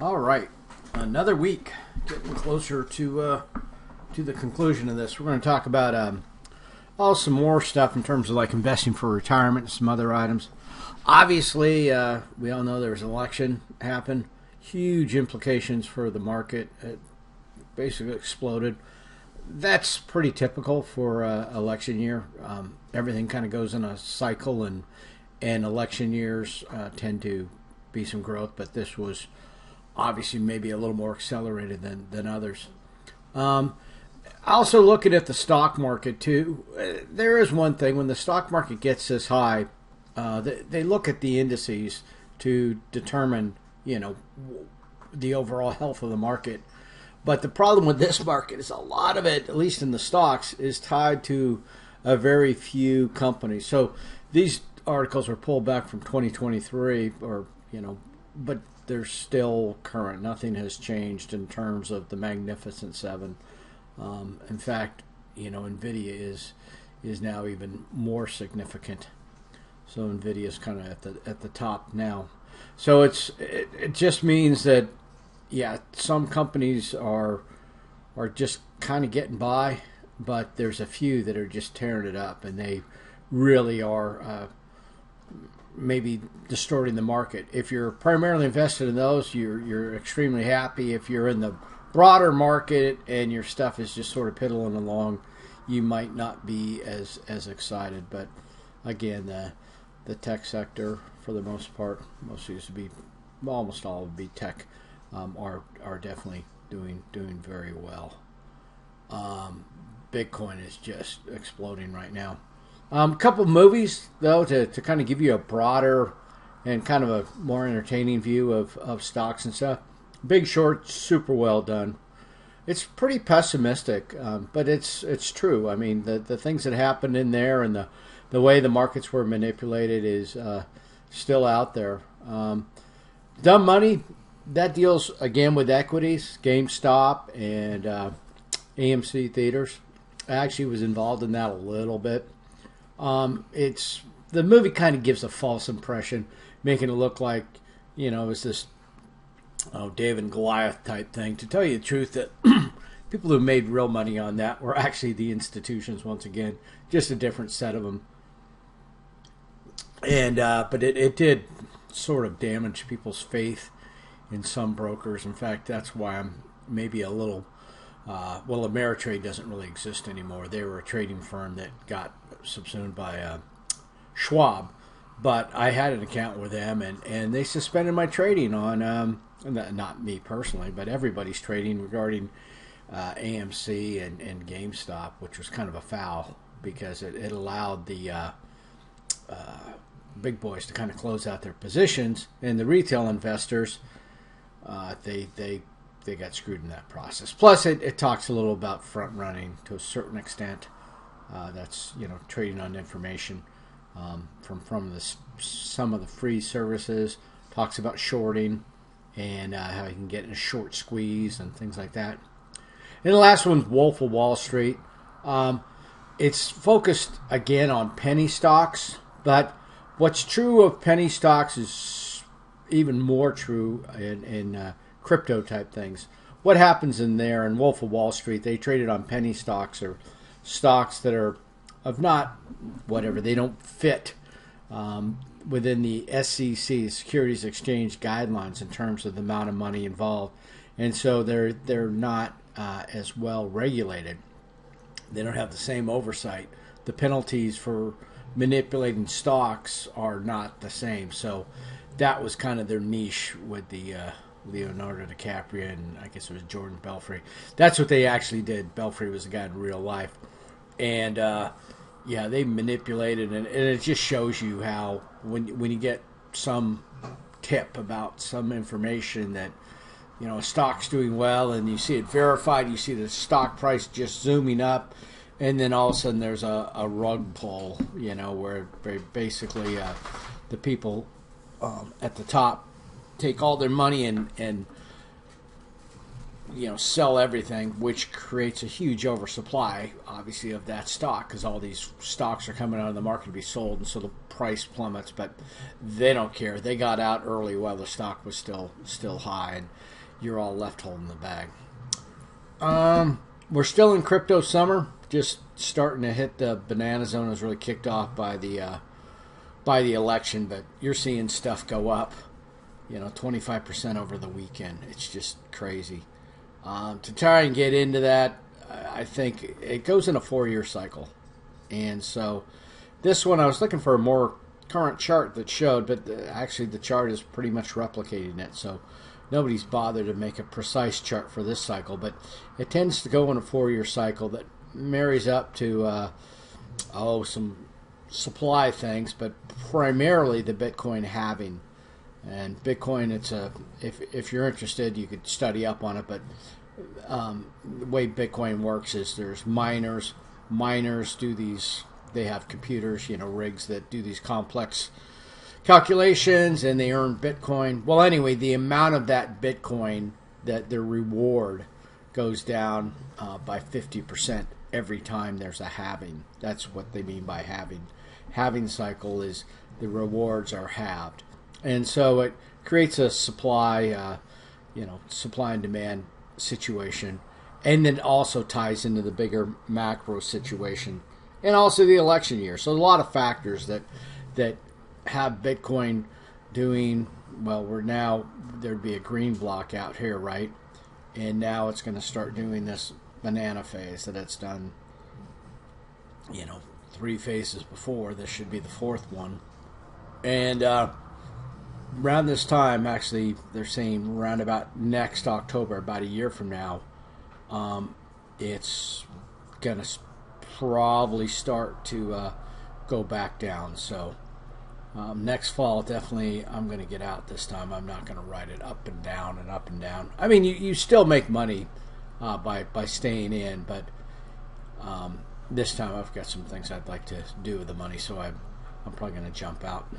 All right, another week, getting closer to the conclusion of this. We're going to talk about some more stuff in terms of like investing for retirement and some other items. Obviously, we all know there was an election happen, huge implications for the market. It basically exploded. That's pretty typical for election year. Everything kind of goes in a cycle, and election years tend to be some growth, but this was obviously maybe a little more accelerated than others. Also looking at the stock market too, there is one thing: when the stock market gets this high, they look at the indices to determine, the overall health of the market. But the problem with this market is a lot of it, at least in the stocks, is tied to a very few companies. So these articles were pulled back from 2023, but they're still current. Nothing has changed in terms of the Magnificent Seven. In fact, NVIDIA is now even more significant. So NVIDIA is kind of at the top now. So it just means that, yeah, some companies are just kind of getting by, but there's a few that are just tearing it up, and they really are maybe distorting the market. If you're primarily invested in those, you're extremely happy. If you're in the broader market and your stuff is just sort of piddling along, you might not be as excited. But again, the tech sector, for the most part, almost all would be tech, are definitely doing very well. Bitcoin is just exploding right now. A couple movies, though, to kind of give you a broader and kind of a more entertaining view of stocks and stuff. Big Short, super well done. It's pretty pessimistic, but it's true. I mean, the things that happened in there and the way the markets were manipulated is still out there. Dumb Money, that deals, again, with equities, GameStop and AMC Theaters. I actually was involved in that a little bit. The movie kind of gives a false impression, making it look like, it's this David and Goliath type thing. To tell you the truth, that people who made real money on that were actually the institutions, once again, just a different set of them. And but it did sort of damage people's faith in some brokers. In fact, that's why I'm maybe a little. Ameritrade doesn't really exist anymore. They were a trading firm that got subsumed by Schwab, but I had an account with them, and they suspended my trading on, not me personally, but everybody's trading regarding AMC and GameStop, which was kind of a foul because it allowed the big boys to kind of close out their positions, and the retail investors, they got screwed in that process. Plus, it talks a little about front running to a certain extent. That's trading on information from some of the free services. Talks about shorting and how you can get in a short squeeze and things like that. And the last one's Wolf of Wall Street. It's focused again on penny stocks, but what's true of penny stocks is even more true in crypto type things. What happens in there in Wolf of Wall Street, they traded on penny stocks, or stocks that are of not whatever, they don't fit within the SEC, Securities Exchange guidelines, in terms of the amount of money involved. And so they're not as well regulated. They don't have the same oversight. The penalties for manipulating stocks are not the same. So that was kind of their niche with the Leonardo DiCaprio and I guess it was Jordan Belfry. That's what they actually did. Belfry was the guy in real life. And they manipulated, and it just shows you how when you get some tip about some information that a stock's doing well, and you see it verified, you see the stock price just zooming up, and then all of a sudden there's a rug pull, where basically the people at the top take all their money and sell everything, which creates a huge oversupply, obviously, of that stock because all these stocks are coming out of the market to be sold, and so the price plummets. But they don't care. They got out early while the stock was still high, and you're all left holding the bag. We're still in crypto summer, just starting to hit the banana zone. It was really kicked off by the election, but you're seeing stuff go up, 25% over the weekend. It's just crazy. To try and get into that, I think it goes in a 4-year cycle. And so this one, I was looking for a more current chart that showed, but actually the chart is pretty much replicating it. So nobody's bothered to make a precise chart for this cycle, but it tends to go in a 4-year cycle that marries up to some supply things, but primarily the Bitcoin halving. And Bitcoin, if you're interested, you could study up on it. But the way Bitcoin works is there's miners. Miners do these. They have computers, rigs that do these complex calculations, and they earn Bitcoin. Well, anyway, the amount of that Bitcoin, that their reward goes down by 50% every time there's a halving. That's what they mean by halving. Halving cycle is the rewards are halved. And so it creates a supply and demand situation, and then also ties into the bigger macro situation, and also the election year. So a lot of factors that have Bitcoin doing well. There'd be a green block out here, right? And now it's going to start doing this banana phase that it's done, 3 phases before. This should be the 4th one, and around this time, actually, they're saying around about next October, about a year from now, it's going to probably start to go back down. So next fall, definitely, I'm going to get out this time. I'm not going to ride it up and down and up and down. I mean, you still make money by staying in, but this time I've got some things I'd like to do with the money, so I'm probably going to jump out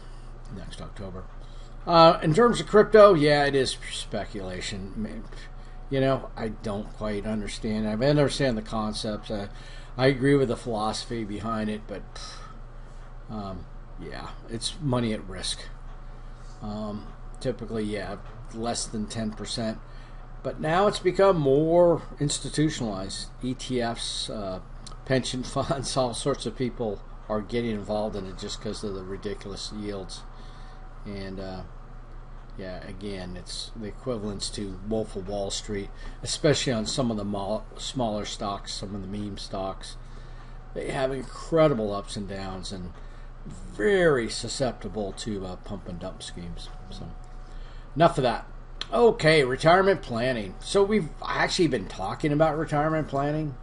next October. In terms of crypto, yeah, it is speculation. I don't quite understand. I understand the concepts. I agree with the philosophy behind it, but yeah, it's money at risk. Typically, yeah, less than 10%. But now it's become more institutionalized. ETFs, pension funds, all sorts of people are getting involved in it just because of the ridiculous yields. And yeah, again, it's the equivalence to Wolf of Wall Street, especially on some of the smaller stocks, some of the meme stocks. They have incredible ups and downs and very susceptible to pump and dump schemes. So, enough of that. Okay, retirement planning. So we've actually been talking about retirement planning,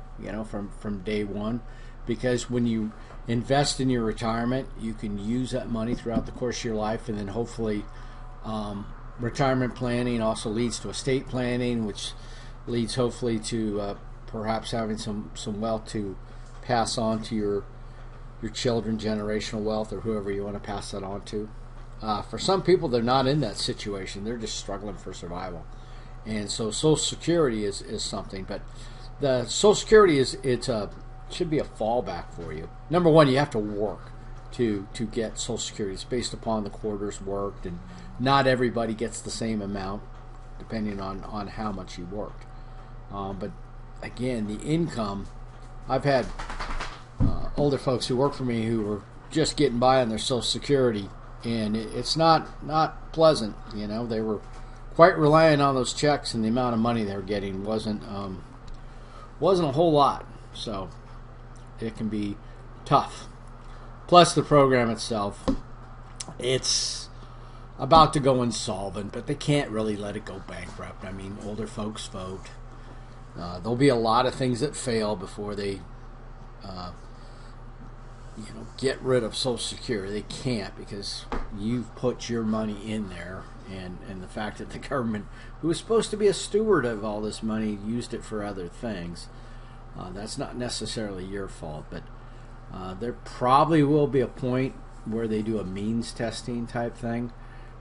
from day one, because when you invest in your retirement, you can use that money throughout the course of your life, and then hopefully retirement planning also leads to estate planning, which leads hopefully to perhaps having some wealth to pass on to your children, generational wealth, or whoever you want to pass that on to. For some people, they're not in that situation. They're just struggling for survival. And so Social Security is something, but the Social Security should be a fallback for you. Number one, you have to work to get Social Security. It's based upon the quarters worked, and not everybody gets the same amount depending on how much you worked. But again, the income, I've had older folks who work for me who were just getting by on their Social Security, and it's not pleasant. They were quite reliant on those checks, and the amount of money they were getting wasn't a whole lot. So it can be tough. Plus the program itself, it's about to go insolvent, but they can't really let it go bankrupt. I mean, older folks vote. There'll be a lot of things that fail before they get rid of Social Security. They can't, because you've put your money in there, and the fact that the government, who was supposed to be a steward of all this money, used it for other things. That's not necessarily your fault, but there probably will be a point where they do a means testing type thing,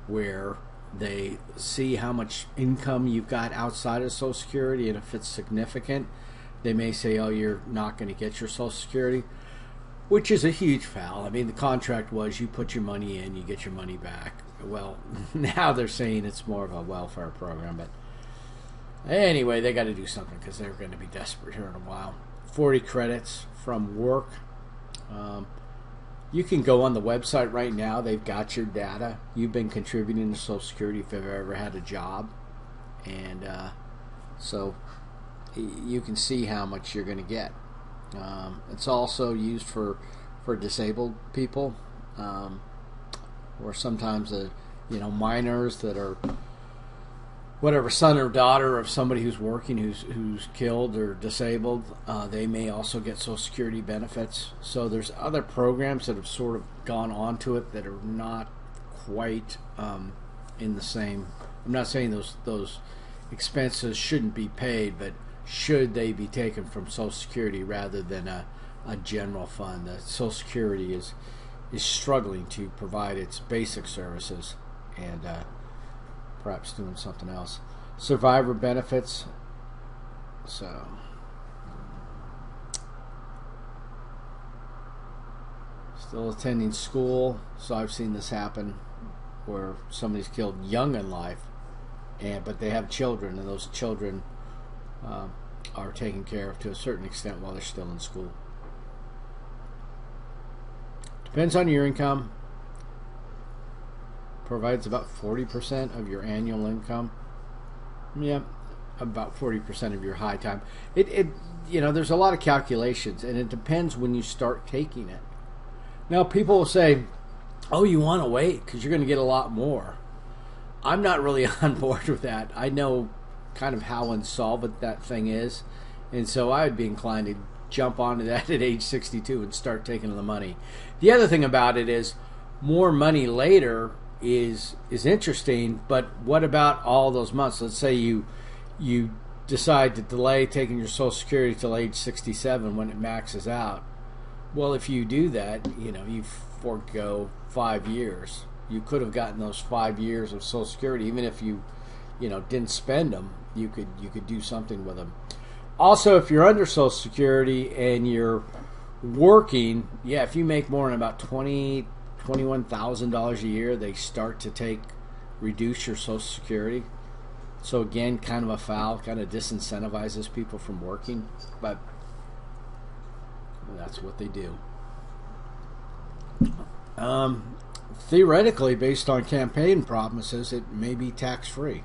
where They see how much income you've got outside of Social Security, and if it's significant, they may say, "Oh, you're not going to get your Social Security," which is a huge foul. I mean, the contract was you put your money in, you get your money back. Well, now they're saying it's more of a welfare program, but anyway, they got to do something because they're going to be desperate here in a while. 40 credits from work. You can go on the website right now. They've got your data. You've been contributing to Social Security if you've ever had a job. And so you can see how much you're going to get. It's also used for disabled people, or sometimes minors that are whatever son or daughter of somebody who's working who's killed or disabled. They may also get Social Security benefits. So there's other programs that have sort of gone onto it that are not quite in the same. I'm not saying those expenses shouldn't be paid, but should they be taken from Social Security rather than a general fund? The Social Security is struggling to provide its basic services, and perhaps doing something else. Survivor benefits. So still attending school. So I've seen this happen where somebody's killed young in life, but they have children, and those children are taken care of to a certain extent while they're still in school. Depends on your income. Provides about 40% of your annual income. Yeah, about 40% of your high time. There's a lot of calculations, and it depends when you start taking it. Now, people will say, "Oh, you want to wait because you're going to get a lot more." I'm not really on board with that. I know kind of how insolvent that thing is, and so I would be inclined to jump onto that at age 62 and start taking the money. The other thing about it is more money later is interesting, but what about all those months? Let's say you decide to delay taking your Social Security till age 67 when it maxes out. Well, if you do that, you forego 5 years. You could have gotten those 5 years of Social Security, even if you didn't spend them. You could do something with them. Also, if you're under Social Security and you're working, if you make more than about $21,000 a year, they start to reduce your Social Security. So again, kind of a foul, kind of disincentivizes people from working, but that's what they do. Theoretically, based on campaign promises, it may be tax-free.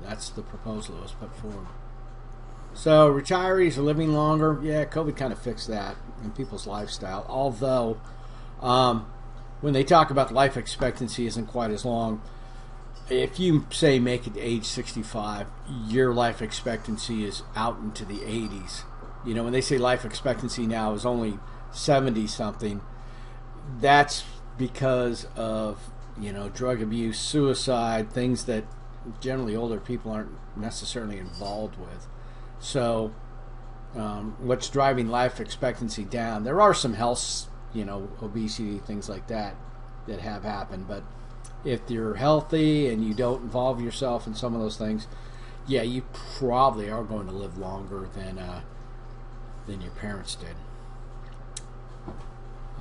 That's the proposal that was put forward. So retirees are living longer. Yeah, COVID kind of fixed that in people's lifestyle. Although, when they talk about life expectancy isn't quite as long, if you say make it to age 65, your life expectancy is out into the 80s. When they say life expectancy now is only 70 something, that's because of drug abuse, suicide, things that generally older people aren't necessarily involved with. So what's driving life expectancy down? There are some health, obesity, things like that have happened, but if you're healthy and you don't involve yourself in some of those things, you probably are going to live longer than your parents did.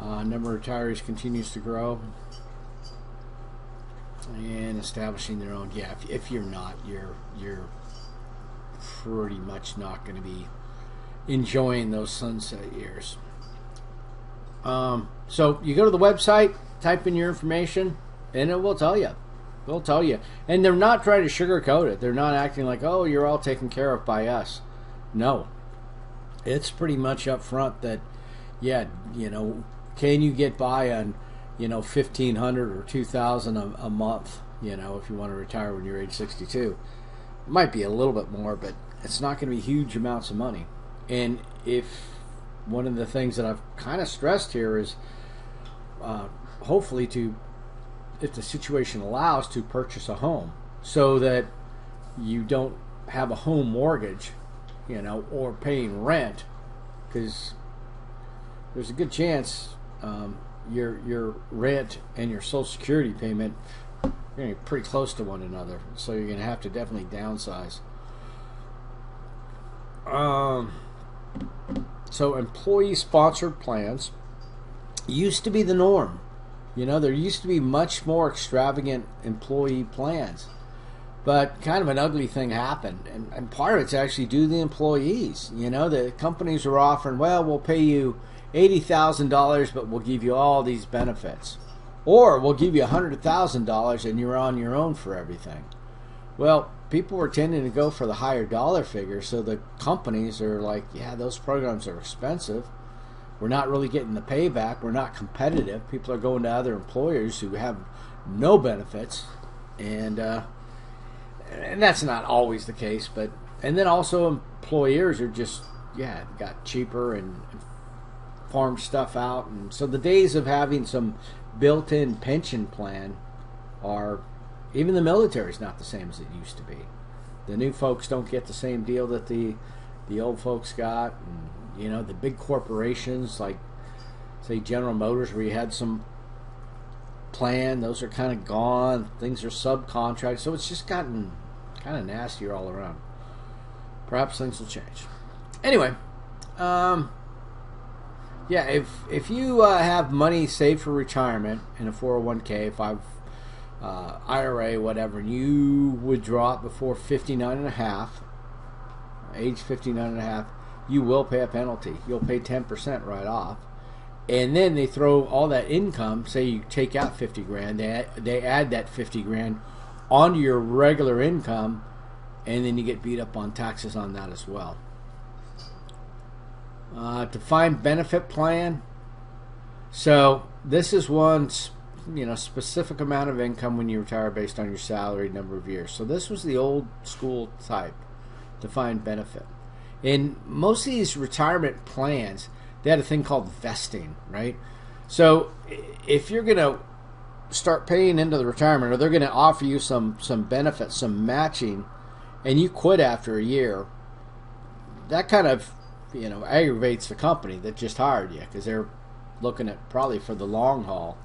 Number of retirees continues to grow, and establishing their own. If you're not, you're pretty much not going to be enjoying those sunset years. So you go to the website, type in your information, and it will tell you. They'll tell you. And they're not trying to sugarcoat it. They're not acting like, "Oh, you're all taken care of by us." No. It's pretty much up front that, can you get by on, $1,500 or $2,000 a month, if you want to retire when you're age 62. It might be a little bit more, but it's not going to be huge amounts of money. And if one of the things that I've kind of stressed here is hopefully if the situation allows, to purchase a home so that you don't have a home mortgage, or paying rent, because there's a good chance your rent and your Social Security payment You're going to be pretty close to one another, so you're going to have to definitely downsize. So employee-sponsored plans used to be the norm. There used to be much more extravagant employee plans. But kind of an ugly thing happened. And part of it's actually due to the employees. The companies were offering, well, we'll pay you $80,000, but we'll give you all these benefits. Or we'll give you $100,000 and you're on your own for everything. Well, people were tending to go for the higher dollar figure, so the companies are like, yeah, those programs are expensive. We're not really getting the payback. We're not competitive. People are going to other employers who have no benefits, and that's not always the case. And then also employers are just got cheaper and farmed stuff out, and so the days of having some built-in pension plan are, even the military is not the same as it used to be. The new folks don't get the same deal that the old folks got. And, the big corporations like, say, General Motors, where you had some plan, those are kind of gone. Things are subcontracted, so it's just gotten kind of nastier all around. Perhaps things will change. Anyway, if you have money saved for retirement in a 401k, IRA, whatever, and you withdraw it before 59 and a half, age 59 and a half, you will pay a penalty. You'll pay 10% right off. And then they throw all that income, say you take out 50 grand, they add that 50 grand onto your regular income, and then you get beat up on taxes on that as well. Defined benefit plan. So this is one specific amount of income when you retire based on your salary number of years. So this was the old school type defined benefit. In most of these retirement plans, they had a thing called vesting, right? So if you're going to start paying into the retirement, or they're going to offer you some benefits, some matching, and you quit after a year, that kind of aggravates the company that just hired you, because they're looking at probably for the long haul.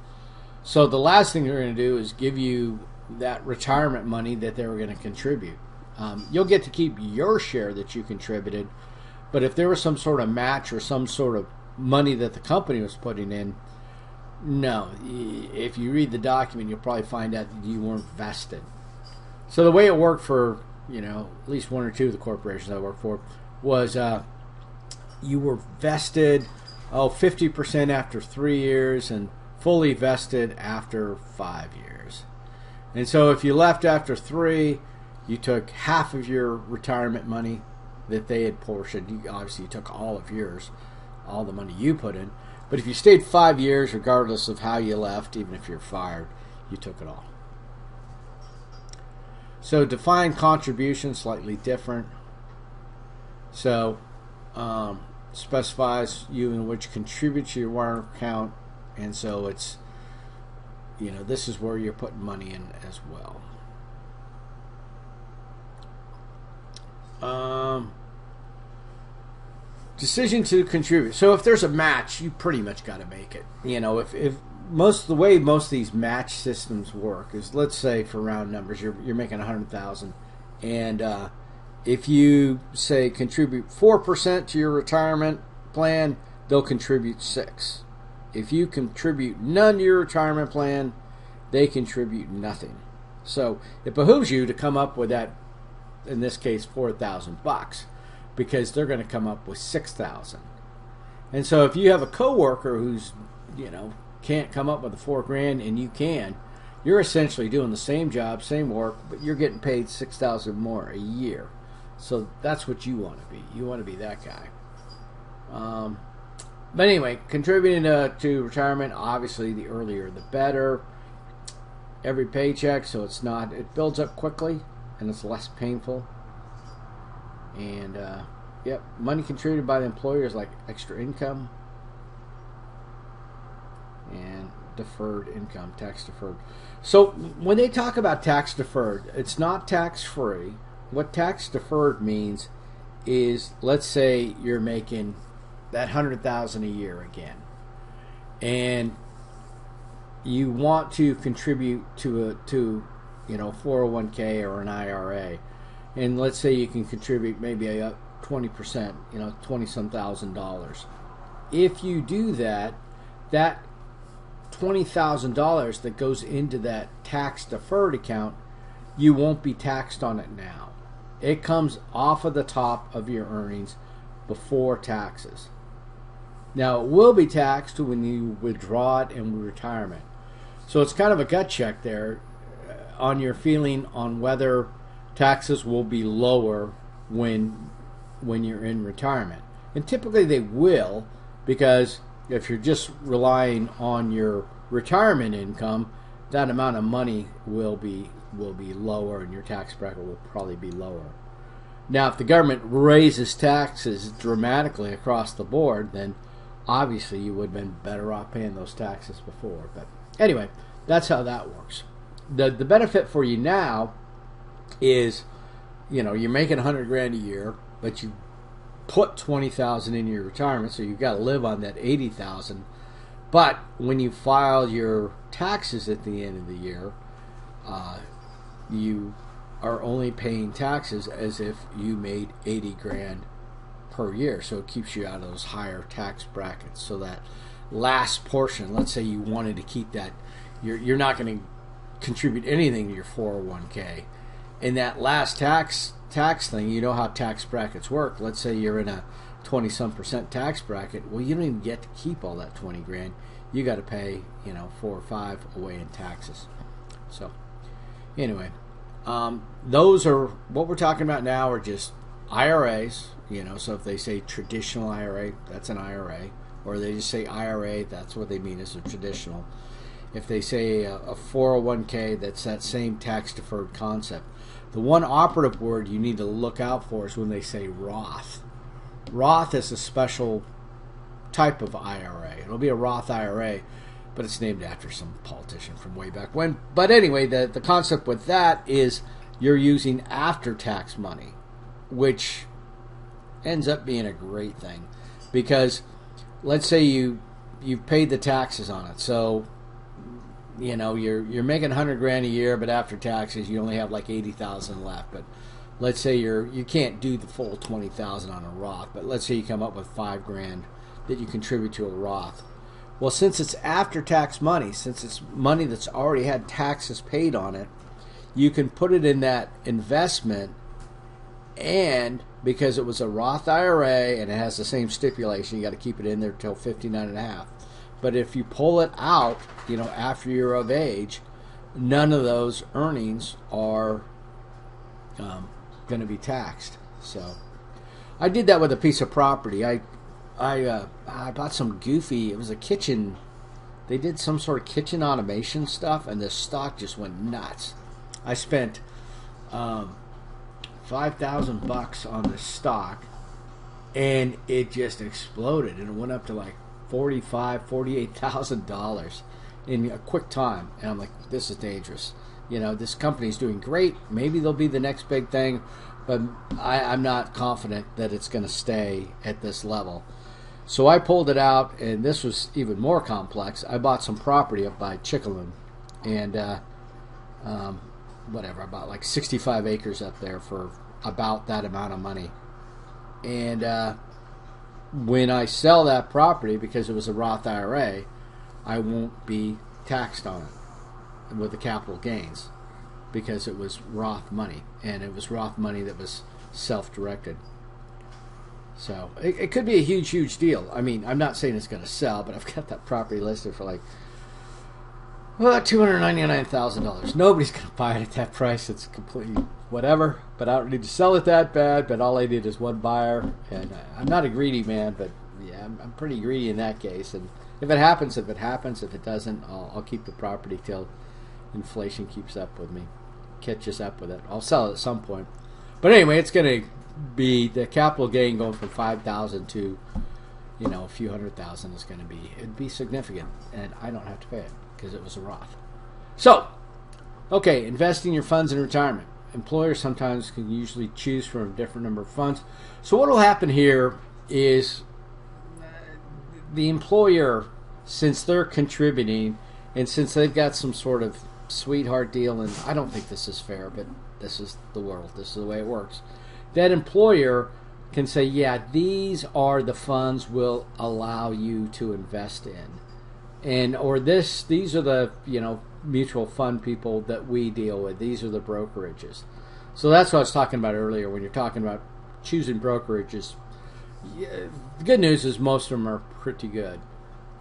So the last thing they're going to do is give you that retirement money that they were going to contribute. You'll get to keep your share that you contributed, but if there was some sort of match or some sort of money that the company was putting in, no. If you read the document, you'll probably find out that you weren't vested. So the way it worked for at least one or two of the corporations I worked for was you were vested 50% after 3 years and fully vested after 5 years. And so if you left after 3, you took half of your retirement money that they had portioned. Obviously, you took all of yours, all the money you put in. But if you stayed 5 years, regardless of how you left, even if you're fired, you took it all. So defined contribution, slightly different. So specifies you in which contribute to your wire account, and so it's this is where you're putting money in as well. Decision to contribute. So if there's a match, you pretty much got to make it. If the way most of these match systems work is, let's say for round numbers, you're making 100,000, and if you say contribute 4% to your retirement plan, they'll contribute 6%. If you contribute none to your retirement plan, they contribute nothing. So it behooves you to come up with that, in this case, $4,000, because they're going to come up with $6,000. And so if you have a coworker who's can't come up with the $4,000 and you can, you're essentially doing the same job, same work, but you're getting paid $6,000 more a year. So that's what you want to be. You want to be that guy. But anyway, contributing to retirement, obviously the earlier the better. Every paycheck, so it builds up quickly and it's less painful. And money contributed by the employer is like extra income and deferred income, tax deferred. So when they talk about tax deferred, it's not tax free. What tax deferred means is, let's say you're making that $100,000 a year again, and you want to contribute to 401k or an IRA, and let's say you can contribute maybe a 20%, 20 some $1,000. If you do that, that $20,000 that goes into that tax deferred account, you won't be taxed on it now. It comes off of the top of your earnings before taxes. Now, it will be taxed when you withdraw it in retirement. So it's kind of a gut check there on your feeling on whether taxes will be lower when you're in retirement. And typically they will, because if you're just relying on your retirement income, that amount of money will be lower, and your tax bracket will probably be lower. Now, if the government raises taxes dramatically across the board, then obviously you would have been better off paying those taxes before. But anyway, that's how that works. The benefit for you now is, you're making $100,000 a year, but you put $20,000 in your retirement, so you've got to live on that $80,000. But when you file your taxes at the end of the year, you are only paying taxes as if you made $80,000 per year. So it keeps you out of those higher tax brackets. So that last portion, let's say you wanted to keep that, you're not going to contribute anything to your 401k. In that last tax thing, you know how tax brackets work. Let's say you're in a 20-some% tax bracket. Well, you don't even get to keep all that $20,000. You got to pay, 4 or 5 away in taxes. So, anyway, those are what we're talking about now are just IRAs. So if they say traditional IRA, that's an IRA, or they just say IRA, that's what they mean as a traditional. If they say a 401k, that's that same tax deferred concept. The one operative word you need to look out for is when they say Roth. Roth is a special type of IRA. It'll be a Roth IRA, but it's named after some politician from way back when. But anyway, the concept with that is you're using after-tax money, which ends up being a great thing, because let's say you've paid the taxes on it. So you're making $100,000 a year, but after taxes you only have like $80,000 left. But let's say you can't do the full $20,000 on a Roth, but let's say you come up with $5,000 that you contribute to a Roth. Well, since it's after-tax money, since it's money that's already had taxes paid on it, you can put it in that investment, and because it was a Roth IRA and it has the same stipulation, you got to keep it in there till 59.5. But if you pull it out, after you're of age, none of those earnings are going to be taxed. So I did that with a piece of property. I bought some goofy. It was a kitchen. They did some sort of kitchen automation stuff, and the stock just went nuts. I spent $5,000 on the stock, and it just exploded, and it went up to like $48,000 in a quick time. And I'm like, this is dangerous. This company's doing great. Maybe they'll be the next big thing, but I'm not confident that it's going to stay at this level. So I pulled it out, and this was even more complex. I bought some property up by Chickaloon, and I bought like 65 acres up there for about that amount of money. And when I sell that property, because it was a Roth IRA, I won't be taxed on it with the capital gains, because it was Roth money, and it was Roth money that was self-directed. So it could be a huge, huge deal. I mean, I'm not saying it's going to sell, but I've got that property listed for like $299,000. Nobody's going to buy it at that price. It's completely whatever. But I don't need to sell it that bad. But all I need is one buyer. And I'm not a greedy man, but yeah, I'm pretty greedy in that case. And if it happens, it happens. If it doesn't, I'll keep the property till inflation keeps up with me, catches up with it. I'll sell it at some point. But anyway, it's going to be the capital gain going from 5,000 to a few $100,000 is going to be, it'd be significant, and I don't have to pay it because it was a Roth. So, okay, investing your funds in retirement. Employers sometimes can usually choose from a different number of funds. So what will happen here is the employer, since they're contributing and since they've got some sort of sweetheart deal, and I don't think this is fair, but this is the world. This is the way it works. That employer can say, yeah, these are the funds we'll allow you to invest in. And or these are the mutual fund people that we deal with. These are the brokerages. So that's what I was talking about earlier when you're talking about choosing brokerages. Yeah, the good news is most of them are pretty good.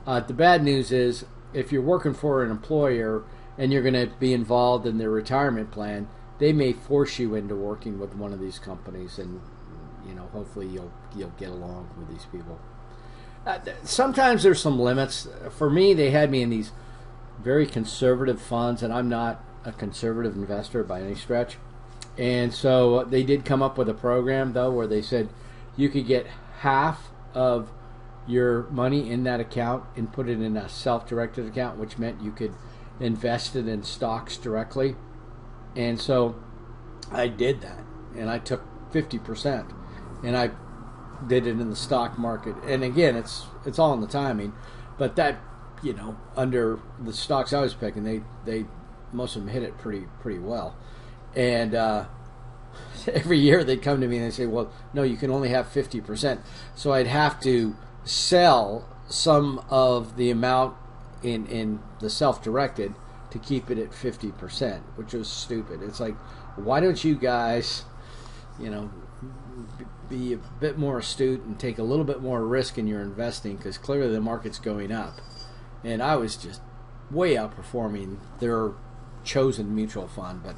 The bad news is if you're working for an employer and you're going to be involved in their retirement plan, they may force you into working with one of these companies, and hopefully you'll get along with these people. Sometimes there's some limits. For me, they had me in these very conservative funds, and I'm not a conservative investor by any stretch. And so they did come up with a program, though, where they said you could get half of your money in that account and put it in a self-directed account, which meant you could invest it in stocks directly. And so I did that, and I took 50%, and I did it in the stock market. And again, it's all in the timing, but that under the stocks I was picking, they most of them hit it pretty well. And every year they'd come to me and they'd say, well, no, you can only have 50%. So I'd have to sell some of the amount in the self-directed to keep it at 50%, which was stupid. It's like, why don't you guys, be a bit more astute and take a little bit more risk in your investing, because clearly the market's going up. And I was just way outperforming their chosen mutual fund. But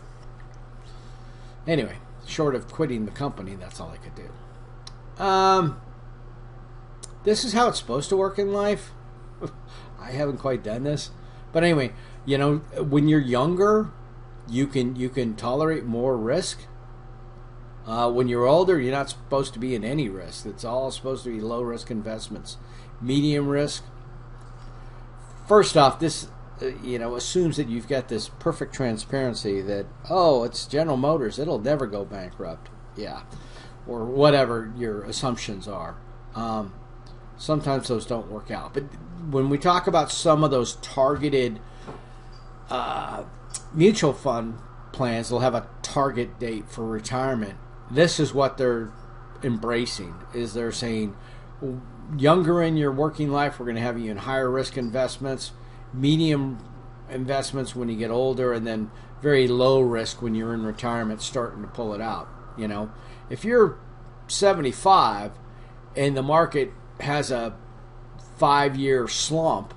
anyway, short of quitting the company, that's all I could do. This is how it's supposed to work in life. I haven't quite done this. But anyway, when you're younger, you can tolerate more risk. When you're older, you're not supposed to be in any risk. It's all supposed to be low-risk investments. Medium risk. First off, this assumes that you've got this perfect transparency that, it's General Motors, it'll never go bankrupt. Yeah. Or whatever your assumptions are. Sometimes those don't work out. But when we talk about some of those targeted mutual fund plans, they'll have a target date for retirement. This is what they're embracing, is they're saying, younger in your working life, we're going to have you in higher risk investments, medium investments when you get older, and then very low risk when you're in retirement starting to pull it out. If you're 75 and the market has a 5-year slump,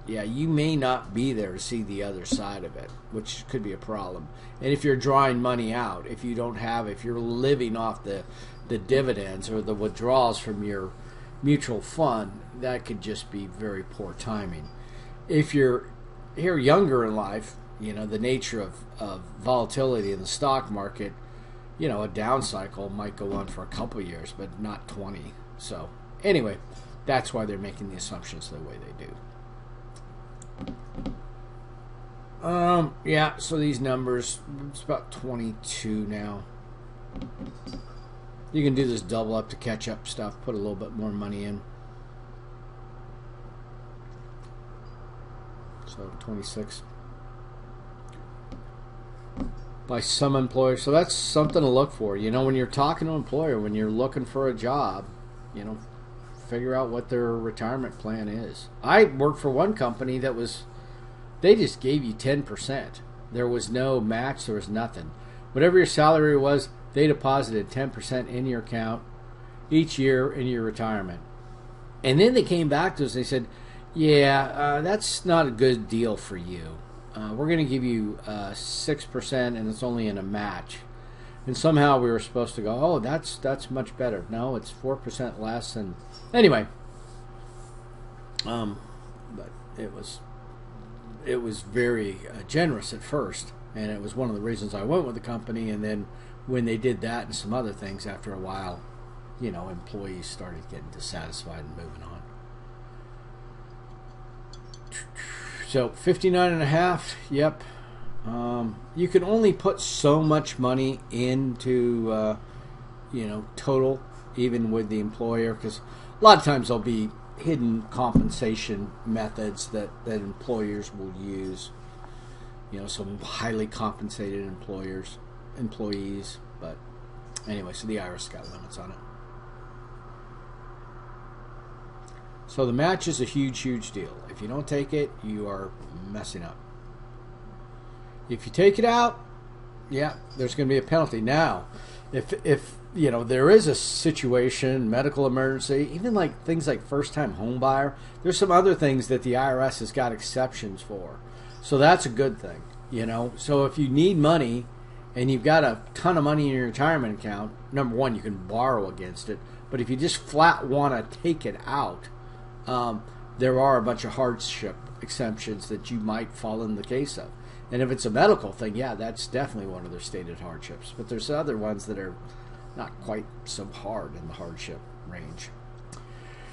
you may not be there to see the other side of it, which could be a problem. And if you're drawing money out, if you're living off the dividends or the withdrawals from your mutual fund, that could just be very poor timing. If you're younger in life, the nature of volatility in the stock market, a down cycle might go on for a couple of years, but not 20. So anyway, that's why they're making the assumptions the way they do. So these numbers, it's about 22 now. You can do this double up to catch up stuff, put a little bit more money in. So 26 by some employers. So that's something to look for. When you're talking to an employer, when you're looking for a job, figure out what their retirement plan is. I worked for one company that they just gave you 10%. There was no match. There was nothing. Whatever your salary was, they deposited 10% in your account each year in your retirement. And then they came back to us and they said, that's not a good deal for you. We're going to give you 6% and it's only in a match. And somehow we were supposed to go, that's much better. No, it's 4% less. And anyway, but it was very generous at first, and it was one of the reasons I went with the company. And then when they did that and some other things, after a while, employees started getting dissatisfied and moving on. So 59.5, yep. You can only put so much money into, total, even with the employer, because a lot of times there'll be hidden compensation methods that employers will use. some highly compensated employees. But anyway, so the IRS got limits on it. So the match is a huge, huge deal. If you don't take it, you are messing up. If you take it out, yeah, there's going to be a penalty. Now, if there is a situation, medical emergency, even like things like first-time home buyer, there's some other things that the IRS has got exceptions for. So that's a good thing, So if you need money and you've got a ton of money in your retirement account, number one, you can borrow against it. But if you just flat want to take it out, there are a bunch of hardship exemptions that you might fall in the case of. And if it's a medical thing, yeah, that's definitely one of their stated hardships. But there's other ones that are not quite so hard in the hardship range.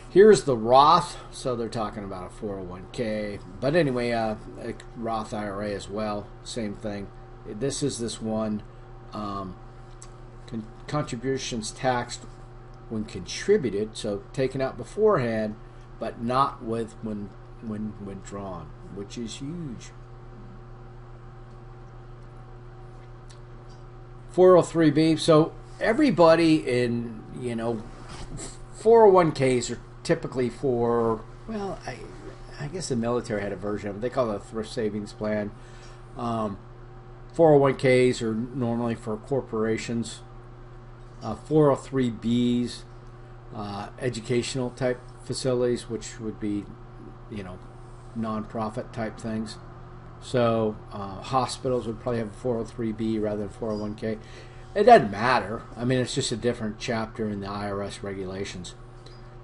Here's the Roth. So they're talking about a 401k. But anyway, a Roth IRA as well. Same thing. This is this one. Contributions taxed when contributed, so taken out beforehand, but not with when drawn, which is huge. 403b. So everybody in 401ks are typically for, well, I guess the military had a version of it. They call it a thrift savings plan. 401ks are normally for corporations. 403bs, educational type facilities, which would be, nonprofit type things. So hospitals would probably have a 403b rather than 401k. It doesn't matter. I mean, it's just a different chapter in the IRS regulations.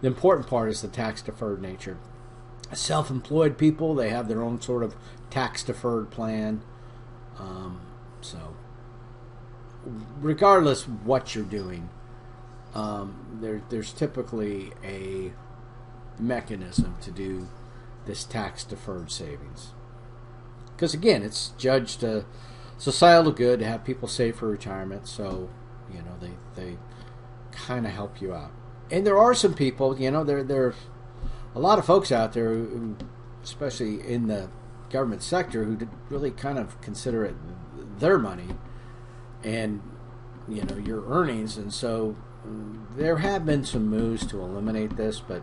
The important part is the tax-deferred nature. Self-employed people, they have their own sort of tax-deferred plan. So regardless what you're doing, there's typically a mechanism to do this tax-deferred savings. Because again, it's judged a societal good to have people save for retirement, so they kind of help you out. And there are some people, there are a lot of folks out there who, especially in the government sector, who really kind of consider it their money and your earnings, and so there have been some moves to eliminate this, but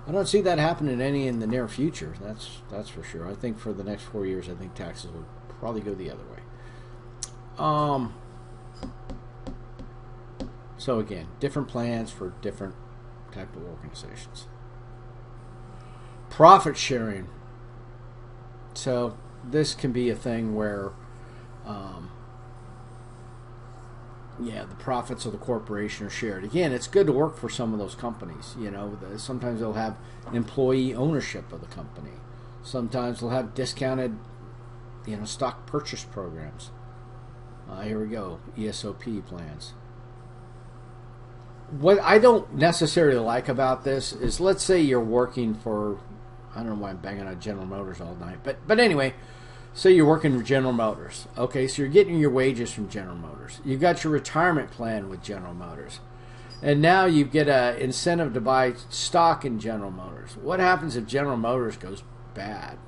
I don't see that happening any in the near future. That's for sure. I think for the next 4 years, I think taxes will probably go the other way. So again, different plans for different type of organizations. Profit sharing. So this can be a thing where, the profits of the corporation are shared. Again, it's good to work for some of those companies. Sometimes they'll have employee ownership of the company. Sometimes they'll have discounted, stock purchase programs. Here we go, ESOP plans. What I don't necessarily like about this is, let's say you're working for, I don't know why I'm banging on General Motors all night, but anyway, say you're working for General Motors. Okay, so you're getting your wages from General Motors. You've got your retirement plan with General Motors. And now you get an incentive to buy stock in General Motors. What happens if General Motors goes bad?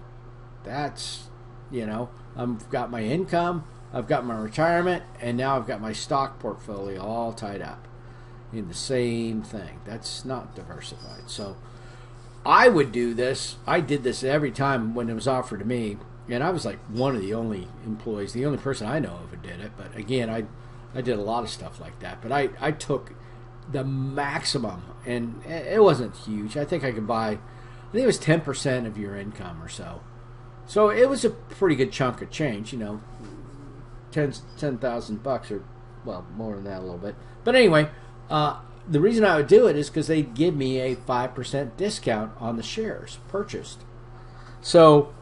That's, I've got my income, I've got my retirement, and now I've got my stock portfolio all tied up in the same thing. That's not diversified. So I would do this. I did this every time when it was offered to me. And I was like one of the only employees, the only person I know of who did it. But again, I did a lot of stuff like that. But I took the maximum, and it wasn't huge. I think I could buy, I think it was 10% of your income or so. So it was a pretty good chunk of change, $10,000 or, well, more than that a little bit. But anyway, the reason I would do it is because they'd give me a 5% discount on the shares purchased. So,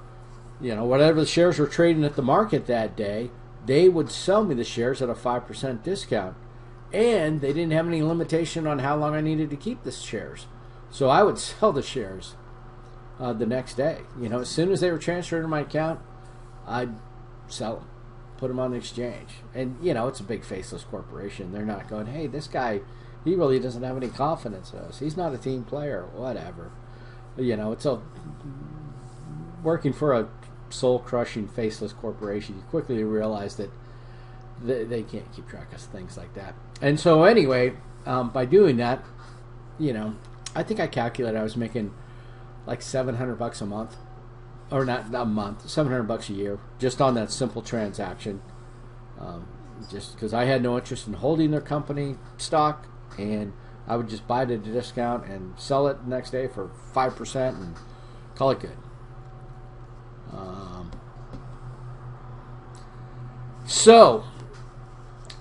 whatever the shares were trading at the market that day, they would sell me the shares at a 5% discount. And they didn't have any limitation on how long I needed to keep the shares. So I would sell the shares the next day. As soon as they were transferred to my account, I'd sell them, put them on the exchange. And, it's a big faceless corporation. They're not going, hey, this guy, he really doesn't have any confidence in us. He's not a team player, whatever. It's a working for a soul-crushing, faceless corporation, you quickly realize that they can't keep track of things like that. And so anyway, by doing that, I think I calculated I was making like $700 a month, or not a month, $700 a year, just on that simple transaction. Just because I had no interest in holding their company stock, and I would just buy it at a discount and sell it the next day for 5% and call it good. So,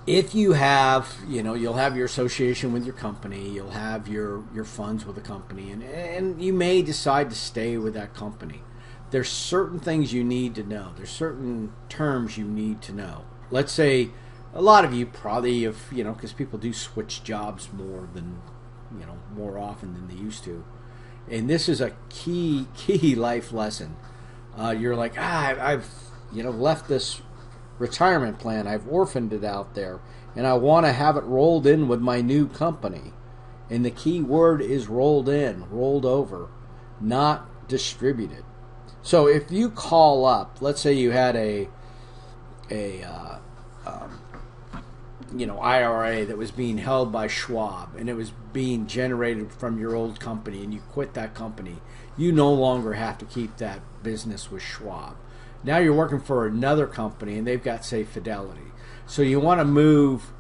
if you have, you'll have your association with your company, you'll have your funds with the company, and you may decide to stay with that company. There's certain things you need to know. There's certain terms you need to know. Let's say a lot of you probably have, because people do switch jobs more often than they used to. And this is a key life lesson. You're like, I've left this retirement plan. I've orphaned it out there, and I want to have it rolled in with my new company. And the key word is rolled in, rolled over, not distributed. So if you call up, let's say you had a IRA that was being held by Schwab, and it was being generated from your old company, and you quit that company, you no longer have to keep that business with Schwab. Now you're working for another company, and they've got, say, Fidelity. So you want to move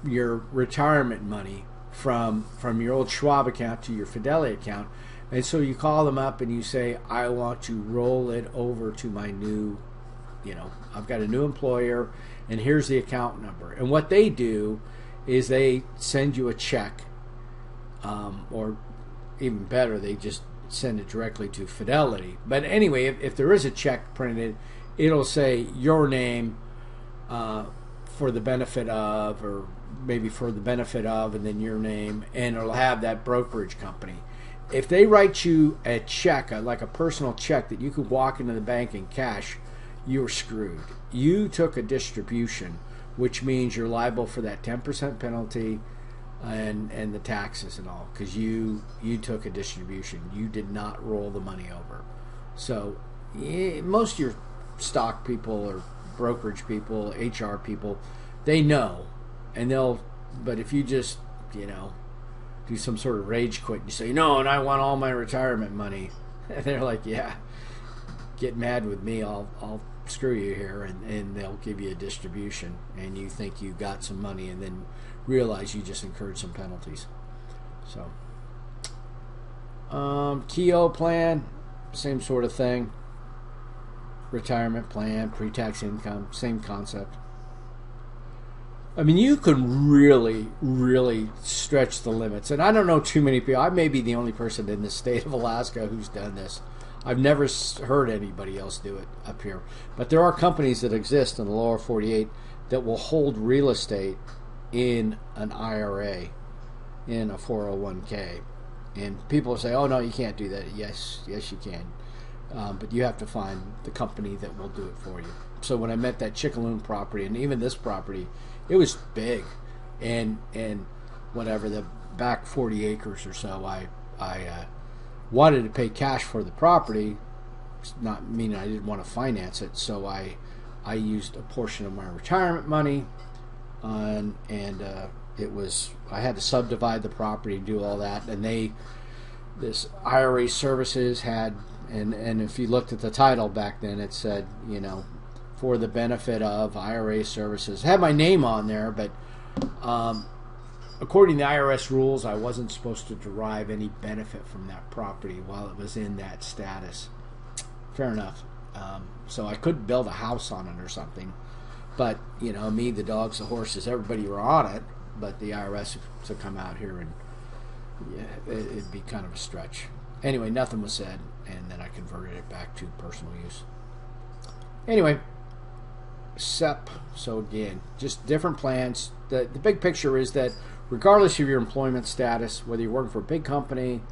your retirement money from your old Schwab account to your Fidelity account. And so you call them up and you say, I want to roll it over to my new, I've got a new employer, and here's the account number. And what they do is they send you a check, or even better, they just send it directly to Fidelity. But anyway, if there is a check printed, it'll say your name for the benefit of, or maybe for the benefit of, and then your name, and it'll have that brokerage company. If they write you a check, like a personal check that you could walk into the bank and cash, you're screwed. You took a distribution, which means you're liable for that 10% penalty and the taxes and all, because you took a distribution. You did not roll the money over. So most of your stock people or brokerage people, HR people, they know, and but if you just do some sort of rage quit and you say, no, and I want all my retirement money, and they're like, yeah, get mad with me, I'll screw you here, and they'll give you a distribution, and you think you got some money, and then realize you just incurred some penalties. So Keogh plan, same sort of thing. Retirement plan, pre-tax income, same concept. I mean, you can really, really stretch the limits. And I don't know too many people. I may be the only person in the state of Alaska who's done this. I've never heard anybody else do it up here. But there are companies that exist in the lower 48 that will hold real estate in an IRA, in a 401k. And people say, oh, no, you can't do that. Yes, you can. But you have to find the company that will do it for you. So when I met that Chickaloon property, and even this property, it was big, and whatever, the back 40 acres or so, I wanted to pay cash for the property, not meaning I didn't want to finance it, so I used a portion of my retirement money, and it was, I had to subdivide the property and do all that, and this IRA Services had, and if you looked at the title back then, it said, for the benefit of IRA Services. It had my name on there, but according to the IRS rules, I wasn't supposed to derive any benefit from that property while it was in that status. Fair enough. So I could build a house on it or something, but me, the dogs, the horses, everybody were on it, but the IRS to come out here, and it'd be kind of a stretch. Anyway, nothing was said, and then I converted it back to personal use. Anyway, SEP. So again, just different plans. The big picture is that regardless of your employment status, whether you're working for a big company,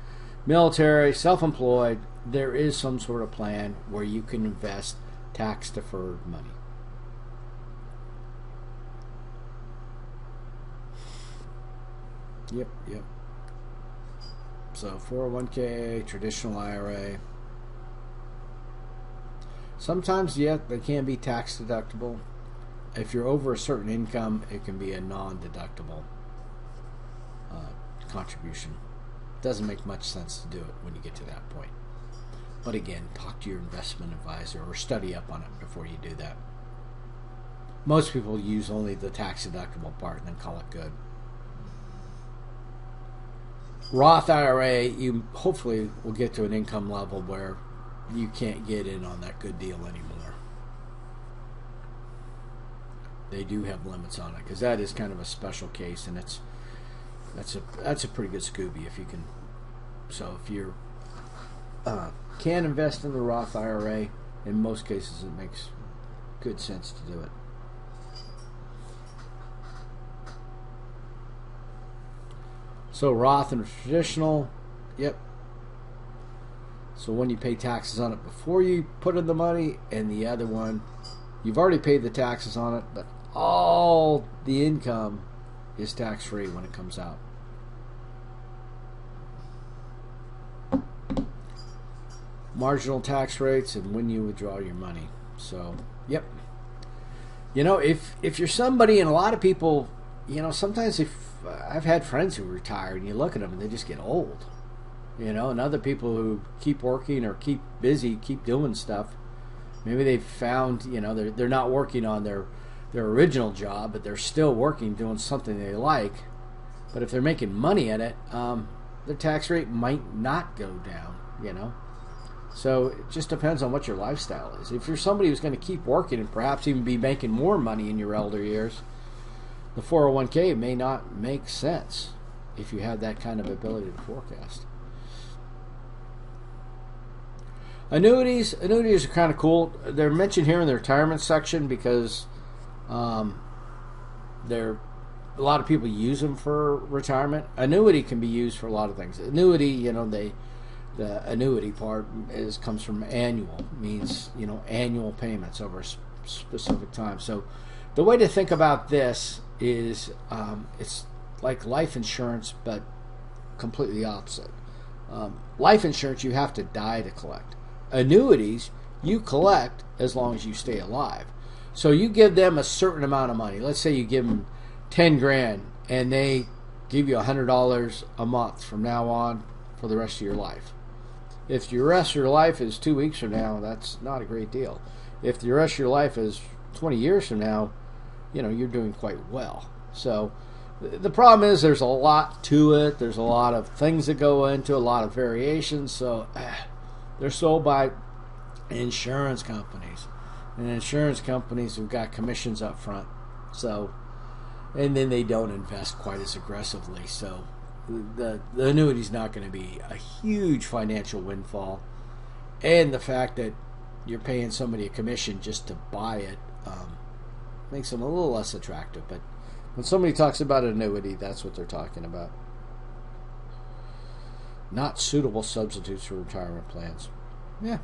military, self-employed, there is some sort of plan where you can invest tax-deferred money. Yep. So 401k, traditional IRA. Sometimes, yeah, they can be tax deductible. If you're over a certain income, it can be a non-deductible contribution. Doesn't make much sense to do it when you get to that point. But again, talk to your investment advisor or study up on it before you do that. Most people use only the tax deductible part and then call it good. Roth IRA, you hopefully will get to an income level where you can't get in on that good deal anymore. They do have limits on it because that is kind of a special case, and that's a pretty good Scooby if you can. So if you can invest in the Roth IRA, in most cases it makes good sense to do it. So Roth and traditional, yep. So one you pay taxes on it before you put in the money, and the other one you've already paid the taxes on it, but all the income is tax-free when it comes out. Marginal tax rates and when you withdraw your money. So, yep. You know, if you're somebody, and a lot of people, you know, sometimes if I've had friends who retire and you look at them and they just get old. You know, and other people who keep working or keep busy, keep doing stuff. Maybe they've found, you know, they're not working on their original job, but they're still working, doing something they like. But if they're making money at it, their tax rate might not go down, you know. So it just depends on what your lifestyle is. If you're somebody who's going to keep working and perhaps even be making more money in your elder years, the 401k may not make sense if you have that kind of ability to forecast. Annuities are kind of cool. They're mentioned here in the retirement section because a lot of people use them for retirement. Annuity can be used for a lot of things. Annuity, you know, the annuity part comes from annual, means, you know, annual payments over a specific time. So the way to think about this is it's like life insurance, but completely opposite. Life insurance, you have to die to collect. Annuities, you collect as long as you stay alive. So you give them a certain amount of money. Let's say you give them 10 grand and they give you $100 a month from now on for the rest of your life. If the rest of your life is 2 weeks from now, that's not a great deal. If the rest of your life is 20 years from now, you know, you're doing quite well. So the problem is there's a lot to it. There's a lot of things that go into a lot of variations. So they're sold by insurance companies. And insurance companies have got commissions up front. So, and then they don't invest quite as aggressively. So the annuity's not going to be a huge financial windfall. And the fact that you're paying somebody a commission just to buy it makes them a little less attractive. But when somebody talks about an annuity, that's what they're talking about. Not suitable substitutes for retirement plans. Yeah.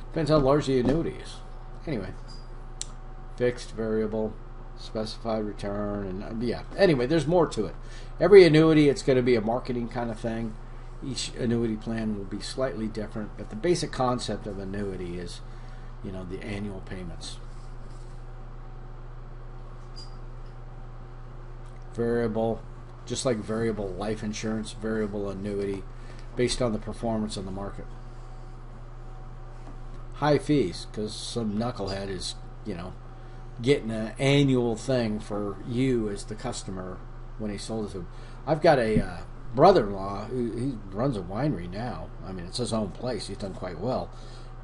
Depends how large the annuity is. Anyway. Fixed, variable, specified return, and yeah. Anyway, there's more to it. Every annuity, it's going to be a marketing kind of thing. Each annuity plan will be slightly different, but the basic concept of annuity is, you know, the annual payments. Variable, just like variable life insurance, variable annuity, based on the performance on the market. High fees, because some knucklehead is, you know, getting an annual thing for you as the customer when he sold it to him. I've got a brother-in-law who runs a winery now. I mean, it's his own place. He's done quite well.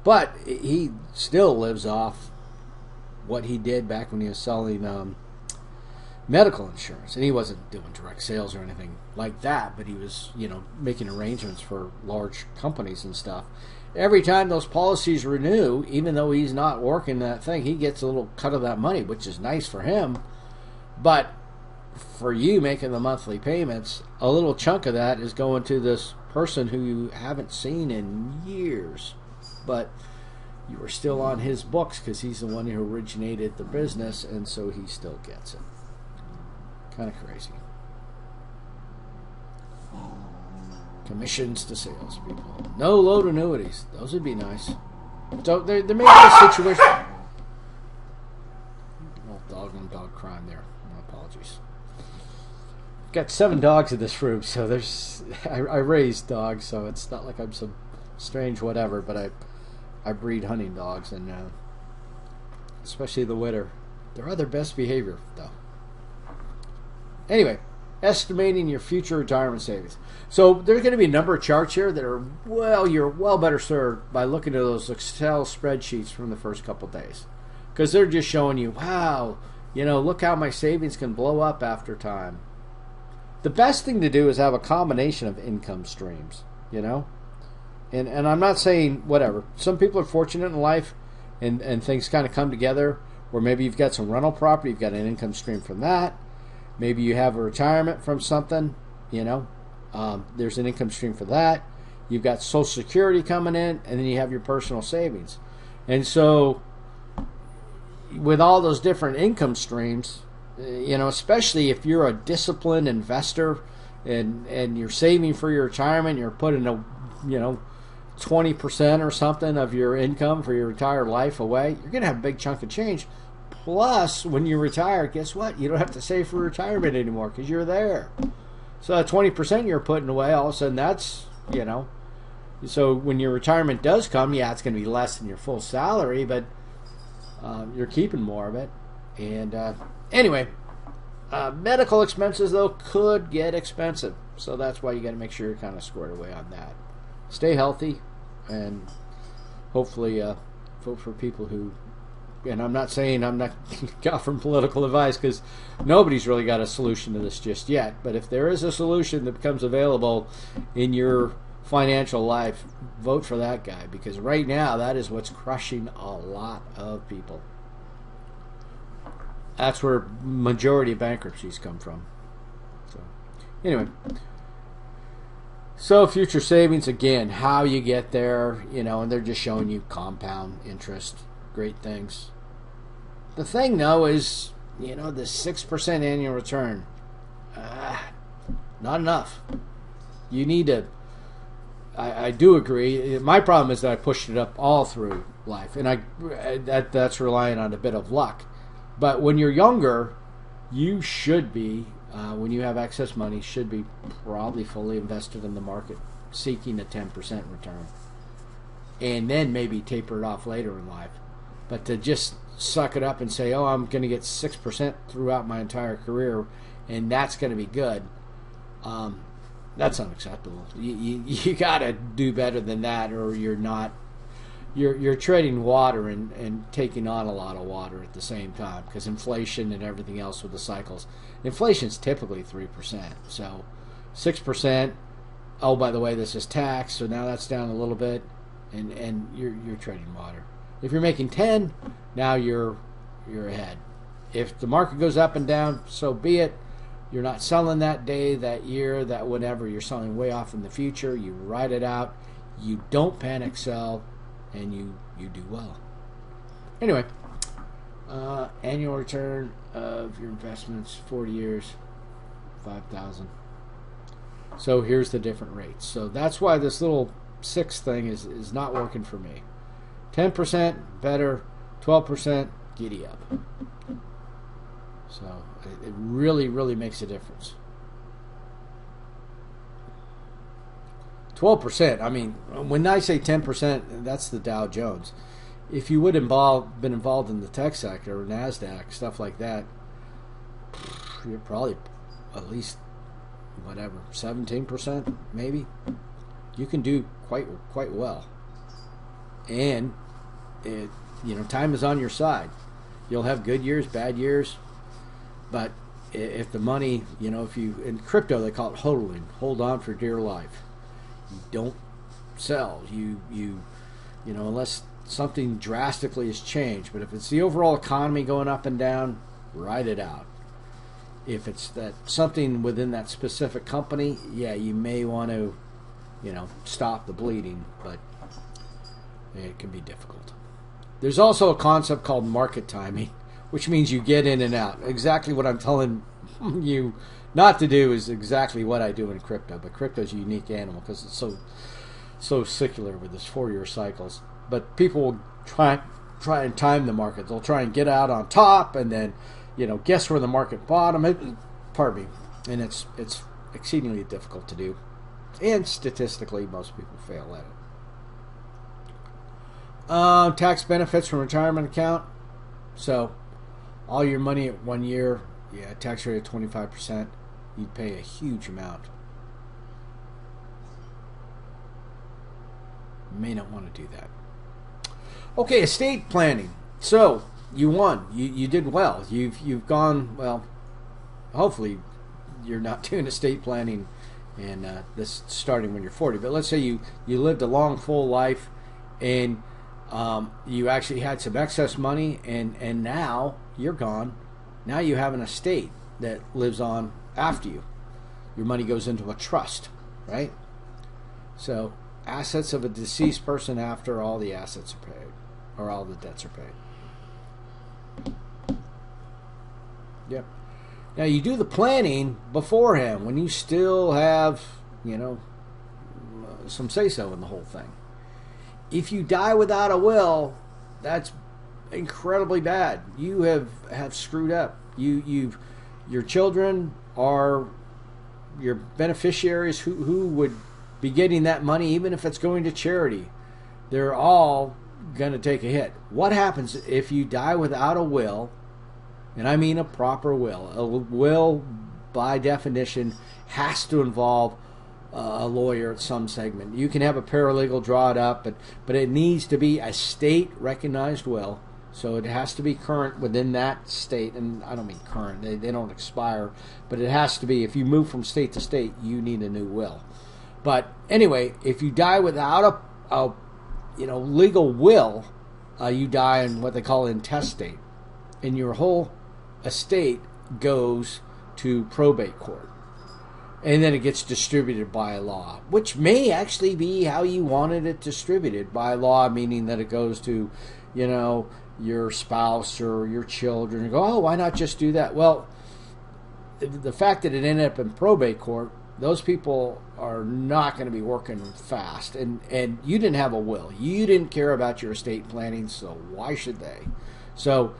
But he still lives off what he did back when he was selling medical insurance. And he wasn't doing direct sales or anything like that, but he was, you know, making arrangements for large companies and stuff. Every time those policies renew, even though he's not working that thing, he gets a little cut of that money, which is nice for him. But for you making the monthly payments, a little chunk of that is going to this person who you haven't seen in years. But you were still on his books because he's the one who originated the business, and so he still gets it. Kind of crazy. Commissions to salespeople. No load annuities. Those would be nice. So there may be a situation. Little dog on dog crime there. My apologies. Got 7 dogs in this room, so there's. I raise dogs, so it's not like I'm some strange whatever, but I breed hunting dogs, and especially the winter, they're on their best behavior though. Anyway, estimating your future retirement savings. So there's going to be a number of charts here that are you're well better served by looking at those Excel spreadsheets from the first couple days, because they're just showing you, wow, look how my savings can blow up after time. The best thing to do is have a combination of income streams, and I'm not saying whatever. Some people are fortunate in life, and things kind of come together, where maybe you've got some rental property, you've got an income stream from that. Maybe you have a retirement from something, there's an income stream for that. You've got Social Security coming in, and then you have your personal savings. And so with all those different income streams, especially if you're a disciplined investor and you're saving for your retirement, you're putting 20% or something of your income for your entire life away, you're going to have a big chunk of change. Plus, when you retire, guess what? You don't have to save for retirement anymore because you're there. So that 20% you're putting away, all of a sudden that's, so when your retirement does come, it's going to be less than your full salary, but you're keeping more of it. And anyway, medical expenses, though, could get expensive. So that's why you got to make sure you're kind of squared away on that. Stay healthy, and hopefully vote for people who, and I'm not saying I'm not offering political advice, because nobody's really got a solution to this just yet. But if there is a solution that becomes available in your financial life, vote for that guy, because right now that is what's crushing a lot of people. That's where majority of bankruptcies come from. So anyway, so future savings, again, how you get there, and they're just showing you compound interest, great things. The thing, though, is, the 6% annual return, not enough. You need to, I do agree. My problem is that I pushed it up all through life, and that's relying on a bit of luck. But when you're younger, you should be, when you have excess money, should be probably fully invested in the market, seeking a 10% return. And then maybe taper it off later in life. But to just suck it up and say, I'm going to get 6% throughout my entire career, and that's going to be good, that's unacceptable. You got to do better than that, or you're not. You're treading water and taking on a lot of water at the same time, because inflation and everything else with the cycles. Inflation's typically 3%, so 6%. Oh, by the way, this is tax, so now that's down a little bit, and you're treading water. If you're making 10, now you're ahead. If the market goes up and down, so be it. You're not selling that day, that year, that whatever. You're selling way off in the future. You ride it out. You don't panic sell. And you do well. Anyway, annual return of your investments, 40 years, 5,000. So here's the different rates. So that's why this little 6 thing is not working for me. 10% better, 12% giddy up. So it really, really makes a difference. 12%, I mean, when I say 10%, that's the Dow Jones. If you would have been involved in the tech sector, or NASDAQ, stuff like that, you're probably at least, 17%, maybe. You can do quite well. And, time is on your side. You'll have good years, bad years, but if the money, if you, in crypto they call it hodling, hold on for dear life. You don't sell. You unless something drastically has changed. But if it's the overall economy going up and down, ride it out. If it's that something within that specific company, you may want to, stop the bleeding, but it can be difficult. There's also a concept called market timing, which means you get in and out. Exactly what I'm telling you not to do is exactly what I do in crypto, but crypto's a unique animal because it's so secular with its 4-year cycles. but people will try and time the market. They'll try and get out on top, and then guess where the market bottom. Pardon me, and it's exceedingly difficult to do, and statistically, most people fail at it. Tax benefits from retirement account. So, all your money at 1 year, tax rate of 25%. You'd pay a huge amount. You may not want to do that. Okay, estate planning. So you won. You did well. You've gone well. Hopefully, you're not doing estate planning, and this starting when you're 40. But let's say you lived a long, full life, and you actually had some excess money, and now you're gone. Now you have an estate that lives on after you. Your money goes into a trust, right? So assets of a deceased person after all the assets are paid, or all the debts are paid. Yep. Now you do the planning beforehand when you still have, some say-so in the whole thing. If you die without a will, that's incredibly bad. You have screwed up. Your children are your beneficiaries who would be getting that money, even if it's going to charity. They're all going to take a hit. What happens if you die without a will? And I mean a proper will. A will, by definition, has to involve a lawyer at some segment. You can have a paralegal draw it up, but it needs to be a state-recognized will. So it has to be current within that state. And I don't mean current. They don't expire. But it has to be. If you move from state to state, you need a new will. But anyway, if you die without a legal will, you die in what they call intestate. And your whole estate goes to probate court. And then it gets distributed by law, which may actually be how you wanted it distributed by law, meaning that it goes to, your spouse or your children. You go, oh, why not just do that? Well, the fact that it ended up in probate court, those people are not going to be working fast. And you didn't have a will. You didn't care about your estate planning, so why should they? So,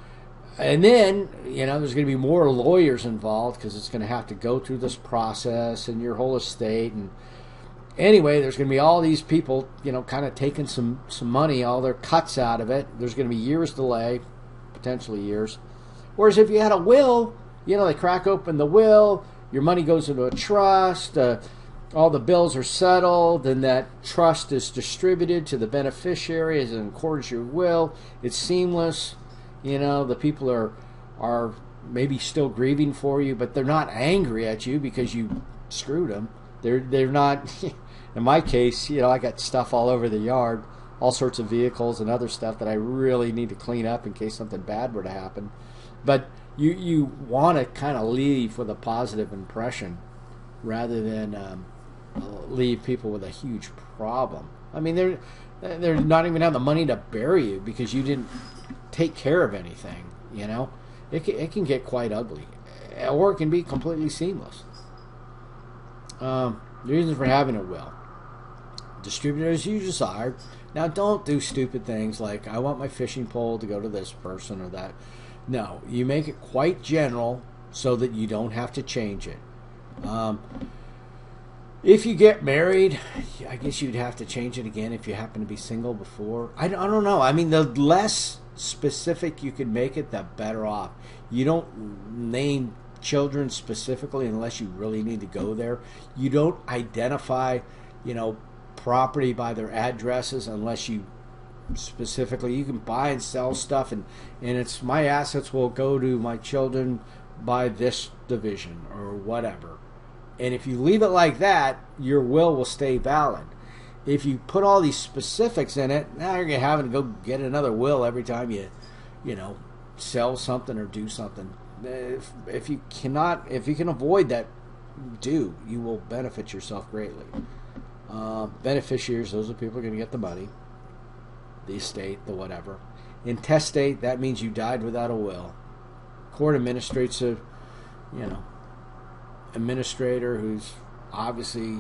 and then, there's going to be more lawyers involved because it's going to have to go through this process and your whole estate. And anyway, there's going to be all these people, kind of taking some money, all their cuts out of it. There's going to be years delay, potentially years. Whereas if you had a will, they crack open the will, your money goes into a trust, all the bills are settled, and that trust is distributed to the beneficiary as in accordance with your will. It's seamless. The people are maybe still grieving for you, but they're not angry at you because you screwed them. They're not. In my case, I got stuff all over the yard, all sorts of vehicles and other stuff that I really need to clean up in case something bad were to happen. But you want to kind of leave with a positive impression rather than leave people with a huge problem. I mean, they're not even have the money to bury you because you didn't take care of anything. It can get quite ugly, or it can be completely seamless. The reasons for having a will: distribute it as you desire. Now, don't do stupid things like I want my fishing pole to go to this person or that. No, you make it quite general so that you don't have to change it. If you get married, I guess you'd have to change it again if you happen to be single before. I don't know. I mean, the less specific you can make it, the better off. You don't name children specifically unless you really need to go there. You don't identify, property by their addresses unless you specifically. You can buy and sell stuff, and it's my assets will go to my children by this division or whatever. And if you leave it like that, your will stay valid. If you put all these specifics in it, now you're going to have to go get another will every time you sell something or do something. If you can avoid that, you will benefit yourself greatly. Beneficiaries, those are people who are going to get the money, the estate, the whatever. Intestate, that means you died without a will. Court administrates administrator who's obviously,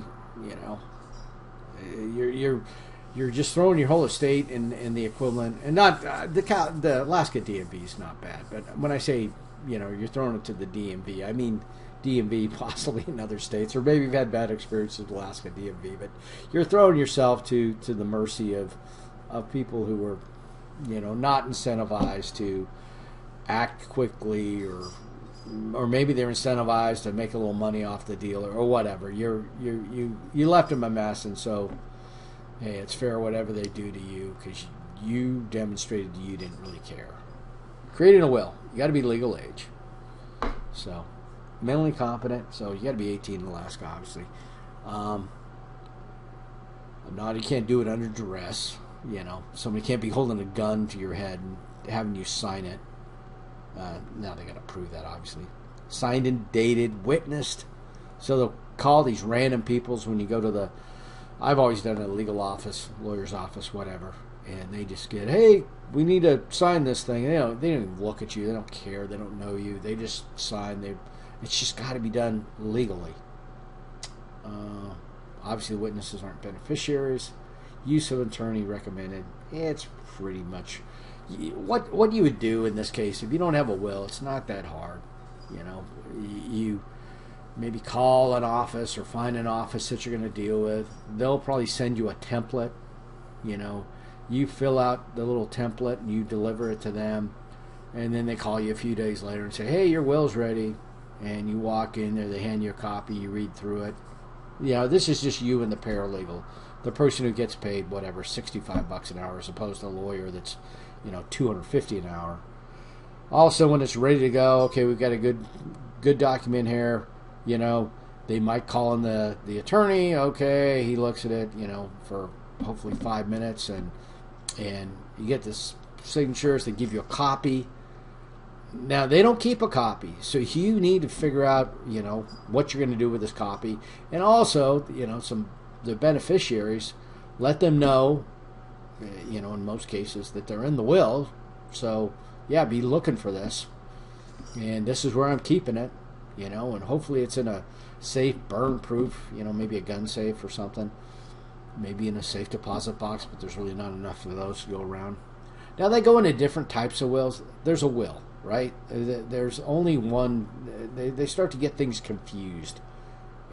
you're just throwing your whole estate in the equivalent, and not the Alaska DMV is not bad, but when I say you're throwing it to the DMV, I mean DMV possibly in other states, or maybe you've had bad experiences with Alaska DMV, but you're throwing yourself to the mercy of people who are not incentivized to act quickly, or maybe they're incentivized to make a little money off the deal, or whatever. You left them a mess, and so hey, it's fair whatever they do to you because you demonstrated you didn't really care. Creating a will, you got to be legal age. So, mentally competent, so you got to be 18 in Alaska, obviously. You can't do it under duress. Somebody can't be holding a gun to your head and having you sign it. Now they got to prove that, obviously. Signed and dated, witnessed. So they'll call these random peoples when you go to the... I've always done a legal office, lawyer's office, whatever, and they just get, hey, we need to sign this thing. They don't even look at you. They don't care. They don't know you. They just sign. It's just got to be done legally. Obviously, the witnesses aren't beneficiaries. Use of attorney recommended. It's pretty much what you would do in this case. If you don't have a will, it's not that hard. You maybe call an office or find an office that you're going to deal with. They'll probably send you a template. You fill out the little template and you deliver it to them, and then they call you a few days later and say, hey, your will's ready. And you walk in there, they hand you a copy, you read through it. This is just you and the paralegal, the person who gets paid whatever, $65 an hour, as opposed to a lawyer that's $250 an hour. Also, when it's ready to go, okay, we've got a good document here. They might call in the attorney. Okay, he looks at it, for hopefully 5 minutes, and you get this signatures. They give you a copy. Now, they don't keep a copy, so you need to figure out, what you're going to do with this copy. And also, the beneficiaries, let them know, in most cases, that they're in the will. So, yeah, be looking for this. And this is where I'm keeping it, and hopefully it's in a safe, burn-proof, maybe a gun safe or something. Maybe in a safe deposit box, but there's really not enough of those to go around. Now, they go into different types of wills. There's a will, right? There's only one. They start to get things confused.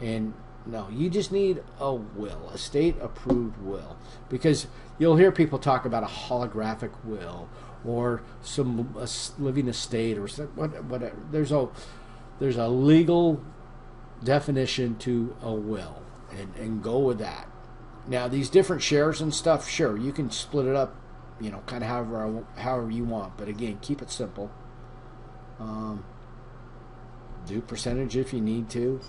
And no, you just need a will, a state-approved will. Because you'll hear people talk about a holographic will or a living estate or whatever. There's a legal definition to a will, and go with that. Now, these different shares and stuff, sure, you can split it up, kind of however you want. But again, keep it simple. Do percentage if you need to,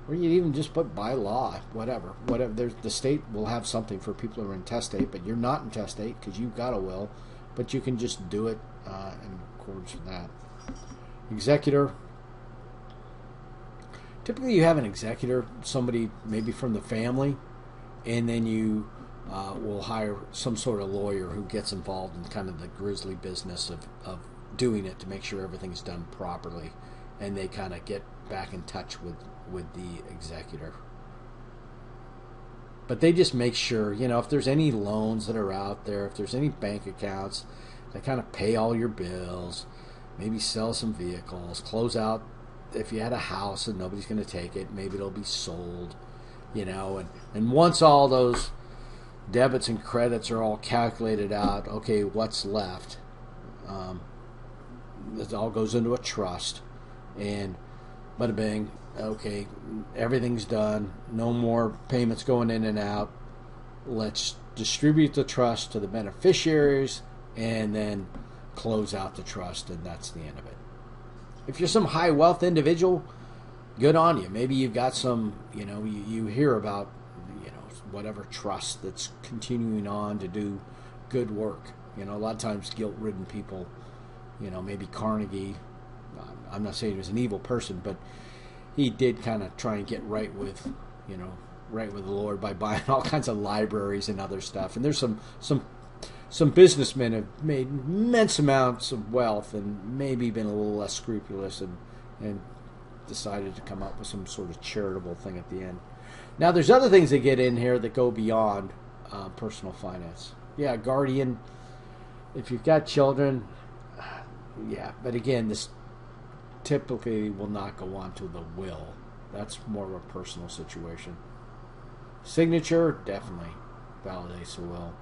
or you even just put by law, whatever. The state will have something for people who are intestate, but you're not intestate because you've got a will. But you can just do it in accordance with that. Executor. Typically, you have an executor, somebody maybe from the family, and then you will hire some sort of lawyer who gets involved in kind of the grisly business of doing it to make sure everything's done properly, and they kind of get back in touch with the executor. But they just make sure, if there's any loans that are out there, if there's any bank accounts, they kind of pay all your bills, maybe sell some vehicles, close out. If you had a house and nobody's going to take it, maybe it'll be sold, and once all those debits and credits are all calculated out, okay, what's left? It all goes into a trust, and bada bing, okay, everything's done, no more payments going in and out. Let's distribute the trust to the beneficiaries and then close out the trust, and that's the end of it. If you're some high wealth individual, good on you. Maybe you've got some, you hear about, whatever trust that's continuing on to do good work. A lot of times guilt-ridden people, maybe Carnegie, I'm not saying he was an evil person, but he did kind of try and get right with the Lord by buying all kinds of libraries and other stuff. And there's some businessmen have made immense amounts of wealth and maybe been a little less scrupulous and decided to come up with some sort of charitable thing at the end. Now, there's other things that get in here that go beyond personal finance. Yeah, guardian. If you've got children, yeah. But again, this typically will not go on to the will. That's more of a personal situation. Signature definitely validates the will.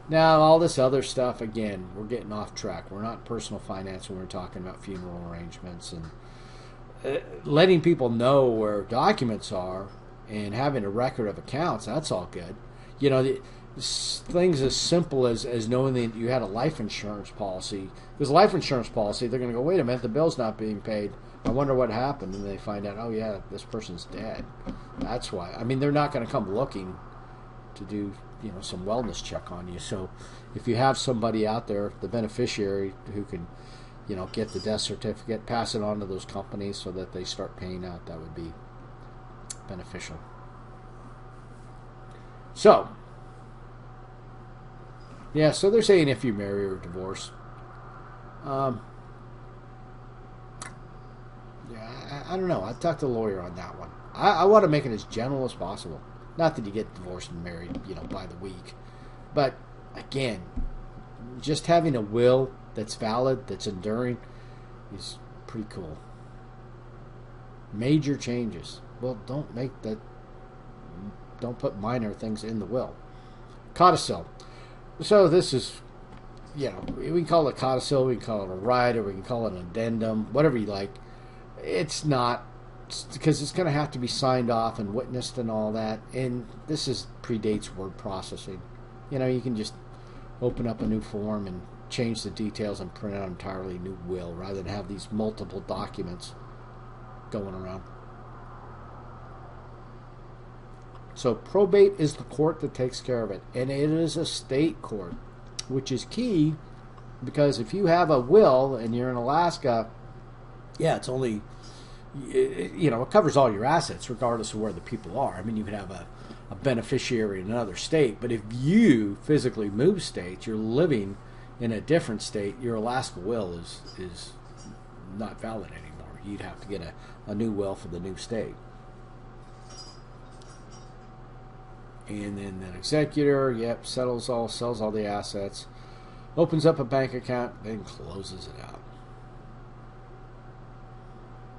Now, all this other stuff, again, we're getting off track. We're not personal finance when we're talking about funeral arrangements and letting people know where documents are and having a record of accounts. That's all good. You know, things as simple as knowing that you had a life insurance policy. Because life insurance policy, they're going to go, wait a minute, the bill's not being paid. I wonder what happened. And they find out, oh, yeah, this person's dead. That's why. I mean, they're not going to come looking to do, you know, some wellness check on you. So if you have somebody out there, the beneficiary, who can, you know, get the death certificate, pass it on to those companies so that they start paying out, that would be beneficial. So, yeah, so they're saying if you marry or divorce. Yeah, I don't know. I talked to a lawyer on that one. I want to make it as general as possible. Not that you get divorced and married, you know, by the week. But, again, just having a will that's valid, that's enduring, is pretty cool. Major changes. Well, don't put minor things in the will. Codicil. So this is, you know, we can call it a codicil, we can call it a rider, we can call it an addendum, whatever you like. It's not, because it's going to have to be signed off and witnessed and all that. And this predates word processing. You know, you can just open up a new form and change the details and print out an entirely new will rather than have these multiple documents going around. So probate is the court that takes care of it. And it is a state court, which is key because if you have a will and you're in Alaska, yeah, it's only, you know, it covers all your assets regardless of where the people are. I mean, you could have a beneficiary in another state, but if you physically move states, you're living in a different state, your Alaska will is not valid anymore. You'd have to get a new will for the new state. And then an executor, yep, sells all the assets, opens up a bank account, then closes it out.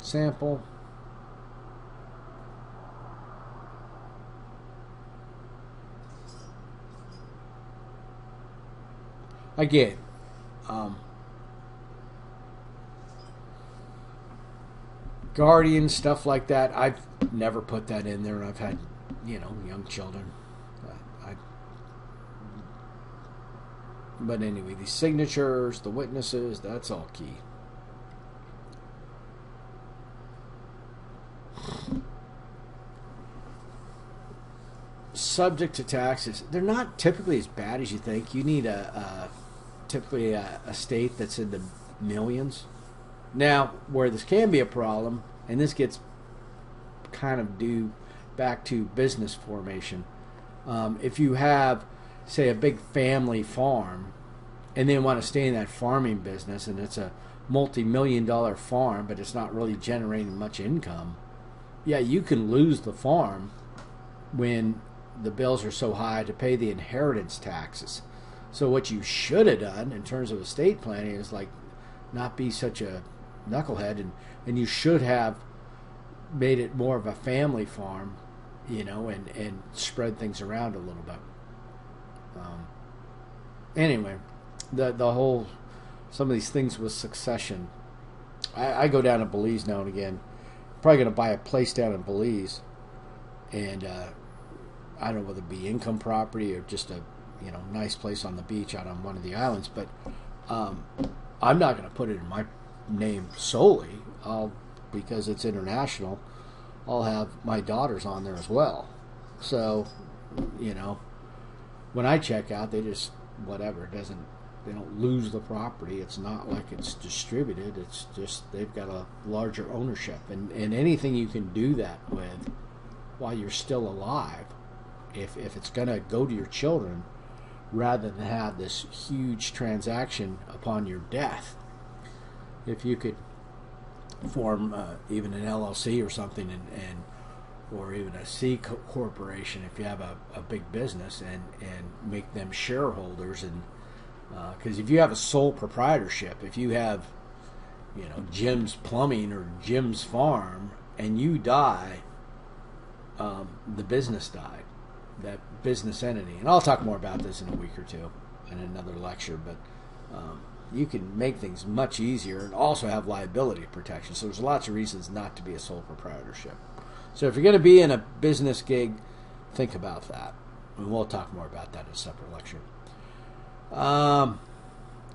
Sample. Again, guardian, stuff like that, I've never put that in there, and I've had, you know, young children. But anyway, the signatures, the witnesses, that's all key. Subject to taxes. They're not typically as bad as you think. You need typically a state that's in the millions. Now, where this can be a problem, and this gets kind of due back to business formation. If you have, say, a big family farm and they want to stay in that farming business and it's a multi-million-dollar farm but it's not really generating much income, yeah, you can lose the farm when the bills are so high to pay the inheritance taxes. So what you should have done in terms of estate planning is like not be such a knucklehead, and you should have made it more of a family farm, you know, and spread things around a little bit. Anyway, the whole, some of these things with succession. I go down to Belize now and again. Probably going to buy a place down in Belize, and I don't know whether it be income property or just a, you know, nice place on the beach out on one of the islands. But I'm not going to put it in my name solely. Because it's international, I'll have my daughters on there as well. So, you know, when I check out, they just, whatever, they don't lose the property. It's not like it's distributed. It's just they've got a larger ownership. And anything you can do that with while you're still alive, if it's going to go to your children, rather than have this huge transaction upon your death, if you could form even an LLC or something and or even a C corporation if you have a big business, and make them shareholders. And because if you have a sole proprietorship, if you have, Jim's Plumbing or Jim's Farm, and you die, the business died, that business entity. And I'll talk more about this in a week or two in another lecture, but you can make things much easier and also have liability protection. So there's lots of reasons not to be a sole proprietorship. So if you're going to be in a business gig, think about that. And we'll talk more about that in a separate lecture.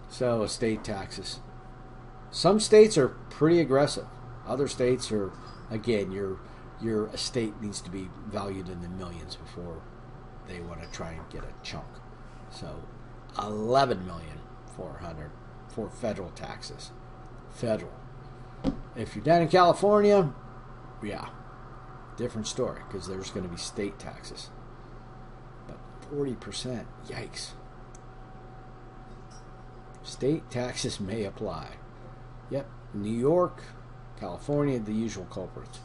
So estate taxes. Some states are pretty aggressive. Other states are, again, your estate needs to be valued in the millions before they want to try and get a chunk. So $11,400,000 for federal taxes. Federal. If you're down in California, yeah, different story, because there's going to be state taxes. But 40%, yikes. State taxes may apply. Yep, New York, California, the usual culprits.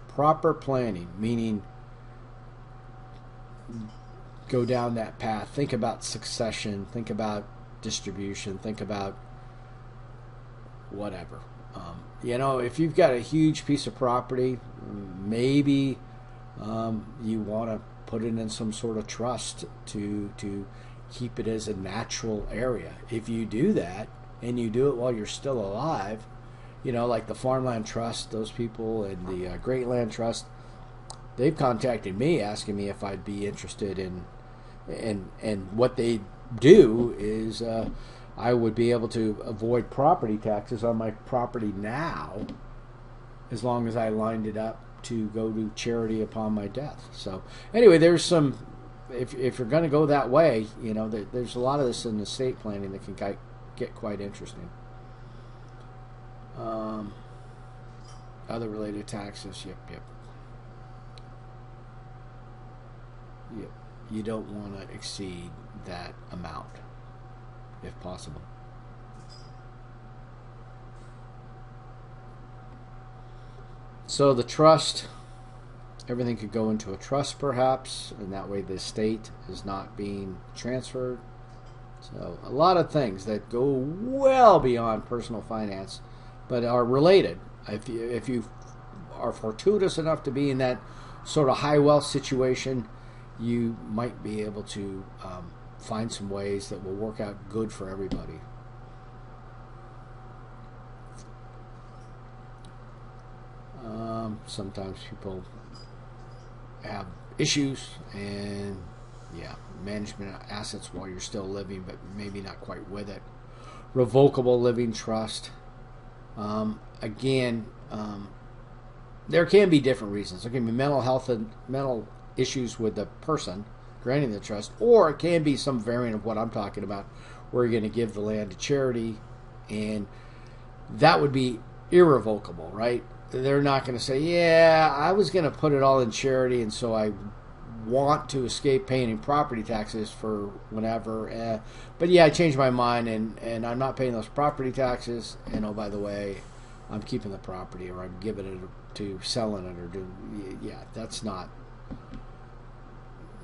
Proper planning, meaning go down that path. Think about succession. Think about distribution. Think about whatever. If you've got a huge piece of property, maybe you want to put it in some sort of trust to keep it as a natural area. If you do that, and you do it while you're still alive, like the Farmland Trust, those people, and the Great Land Trust, they've contacted me asking me if I'd be interested in, and what they do is I would be able to avoid property taxes on my property now, as long as I lined it up to go to charity upon my death. So anyway, there's some, if you're going to go that way, there's a lot of this in estate planning that can get quite interesting. Other related taxes, yep. You don't want to exceed that amount, if possible. So the trust, everything could go into a trust perhaps, and that way the estate is not being transferred. So a lot of things that go well beyond personal finance, but are related. If you are fortuitous enough to be in that sort of high wealth situation, you might be able to find some ways that will work out good for everybody. Sometimes people have issues and management assets while you're still living, but maybe not quite with it. Revocable living trust. There can be different reasons. There can be mental health and mental issues with the person granting the trust, or it can be some variant of what I'm talking about, where you're going to give the land to charity, and that would be irrevocable, right? They're not going to say, I was going to put it all in charity, and so I want to escape paying property taxes for whenever, but I changed my mind, and I'm not paying those property taxes, and oh, by the way, I'm keeping the property, or I'm giving it to selling it, or that's not,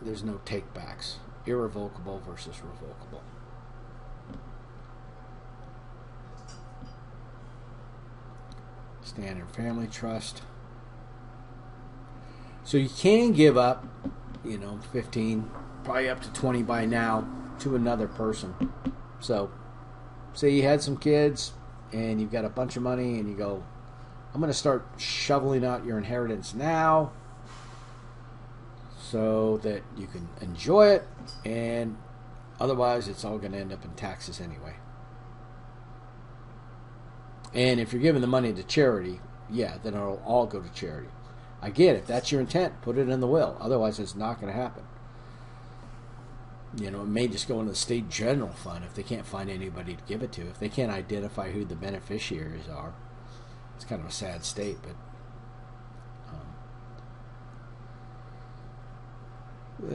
there's no take backs. Irrevocable versus revocable. Standard family trust. So you can give up, 15, probably up to 20 by now, to another person. So say you had some kids and you've got a bunch of money and you go, I'm going to start shoveling out your inheritance now so that you can enjoy it, and otherwise it's all going to end up in taxes anyway. And if you're giving the money to charity, then it'll all go to charity. Again, if that's your intent, put it in the will. Otherwise, it's not going to happen. It may just go into the state general fund if they can't find anybody to give it to. If they can't identify who the beneficiaries are, it's kind of a sad state. But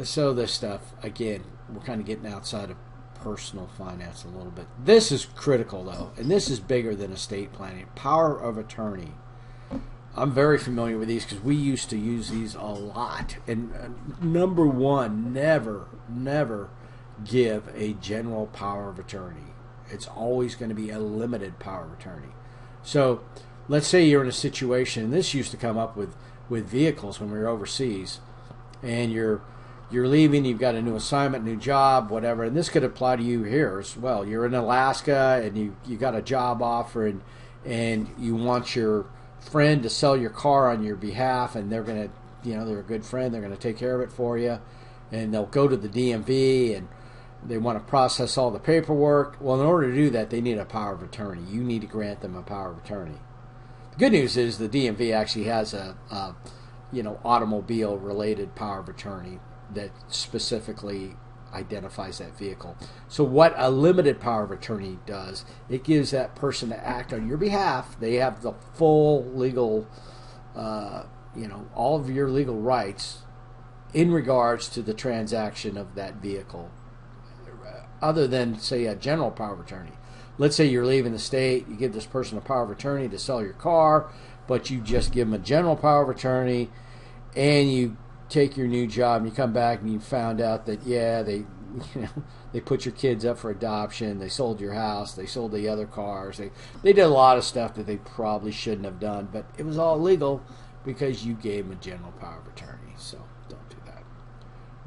so this stuff, again, we're kind of getting outside of personal finance a little bit. This is critical, though, and this is bigger than estate planning. Power of attorney. I'm very familiar with these because we used to use these a lot. And number one, never give a general power of attorney. It's always going to be a limited power of attorney. So let's say you're in a situation, and this used to come up with vehicles when we were overseas, and you're leaving, you've got a new assignment, new job, whatever, and this could apply to you here as well. You're in Alaska, and you got a job offer, and you want your friend to sell your car on your behalf, and they're going to, they're a good friend, they're going to take care of it for you, and they'll go to the DMV, and they want to process all the paperwork. Well, in order to do that, they need a power of attorney. You need to grant them a power of attorney. The good news is the DMV actually has a automobile-related power of attorney that specifically identifies that vehicle. So what a limited power of attorney does, it gives that person to act on your behalf. They have the full legal, all of your legal rights in regards to the transaction of that vehicle, other than, say, a general power of attorney. Let's say you're leaving the state, you give this person a power of attorney to sell your car, but you just give them a general power of attorney, and you take your new job, and you come back and you found out that, they put your kids up for adoption, they sold your house, they sold the other cars, they did a lot of stuff that they probably shouldn't have done, but it was all legal because you gave them a general power of attorney. So don't do that.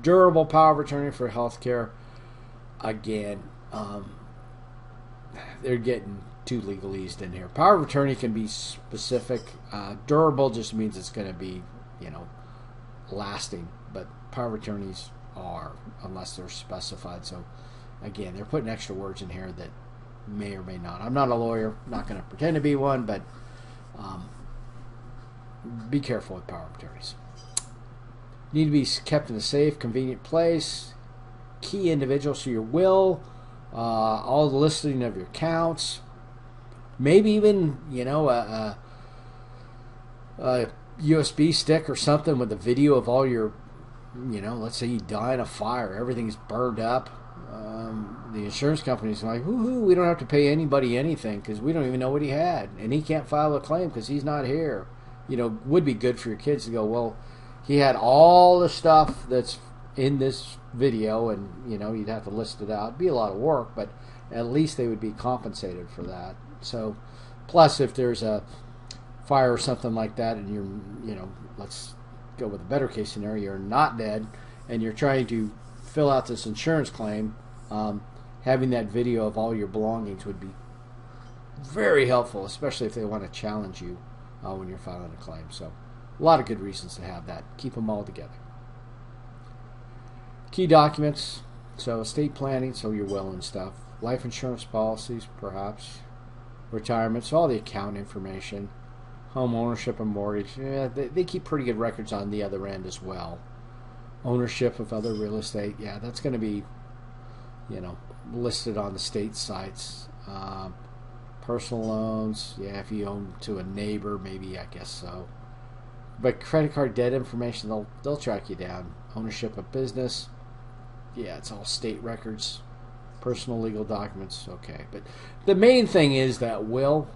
Durable power of attorney for health care. Again, they're getting too legalese in here. Power of attorney can be specific. Durable just means it's going to be, lasting. But power of attorneys are, unless they're specified. So, again, they're putting extra words in here that may or may not. I'm not a lawyer. Not going to pretend to be one, but be careful with power of attorneys. Need to be kept in a safe, convenient place. Key individuals to your will, all the listing of your accounts, maybe even a USB stick or something with a video of all your, let's say you die in a fire, everything's burned up. The insurance company's like, woohoo, we don't have to pay anybody anything because we don't even know what he had, and he can't file a claim because he's not here. Would be good for your kids to go, well, he had all the stuff that's in this video, and you'd have to list it out. It'd be a lot of work, but at least they would be compensated for that. So, plus if there's a fire or something like that, and you're, let's go with a better case scenario, you're not dead, and you're trying to fill out this insurance claim, having that video of all your belongings would be very helpful, especially if they want to challenge you when you're filing a claim. So, a lot of good reasons to have that. Keep them all together. Key documents, so estate planning, so your will and stuff, life insurance policies, perhaps, retirement, so all the account information, home ownership and mortgage. Yeah, they keep pretty good records on the other end as well. Ownership of other real estate, yeah, that's going to be, listed on the state sites. Personal loans, yeah, if you own to a neighbor, maybe, I guess so. But credit card debt information, they'll track you down. Ownership of business, yeah, it's all state records. Personal legal documents, okay. But the main thing is that will,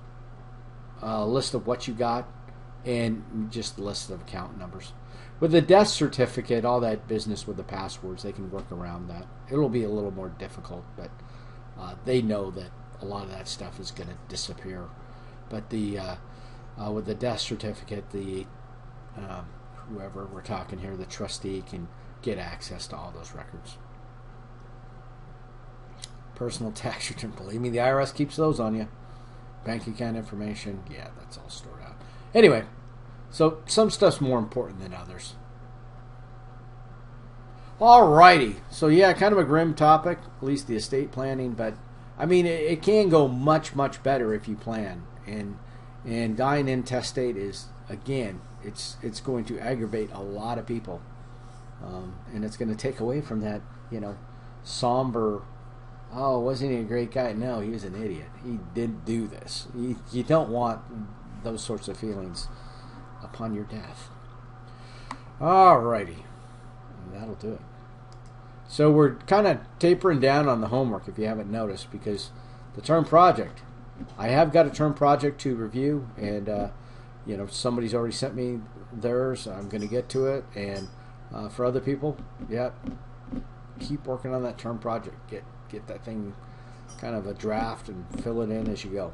list of what you got, and just a list of account numbers. With the death certificate, all that business with the passwords, they can work around that. It'll be a little more difficult, but they know that a lot of that stuff is going to disappear. But with the death certificate, the whoever we're talking here, the trustee can get access to all those records. Personal tax return, believe me, the IRS keeps those on you. Bank account information, yeah, that's all stored out. Anyway, so some stuff's more important than others. Alrighty, so yeah, kind of a grim topic, at least the estate planning, but I mean, it can go much, much better if you plan. And dying intestate is, again, it's going to aggravate a lot of people. And it's going to take away from that, somber, oh, wasn't he a great guy? No, he was an idiot. He didn't do this. You don't want those sorts of feelings upon your death. Alrighty. That'll do it. So we're kind of tapering down on the homework, if you haven't noticed, because the term project, I have got a term project to review, and somebody's already sent me theirs. I'm going to get to it, and for other people, yeah, keep working on that term project. Get that thing kind of a draft and fill it in as you go.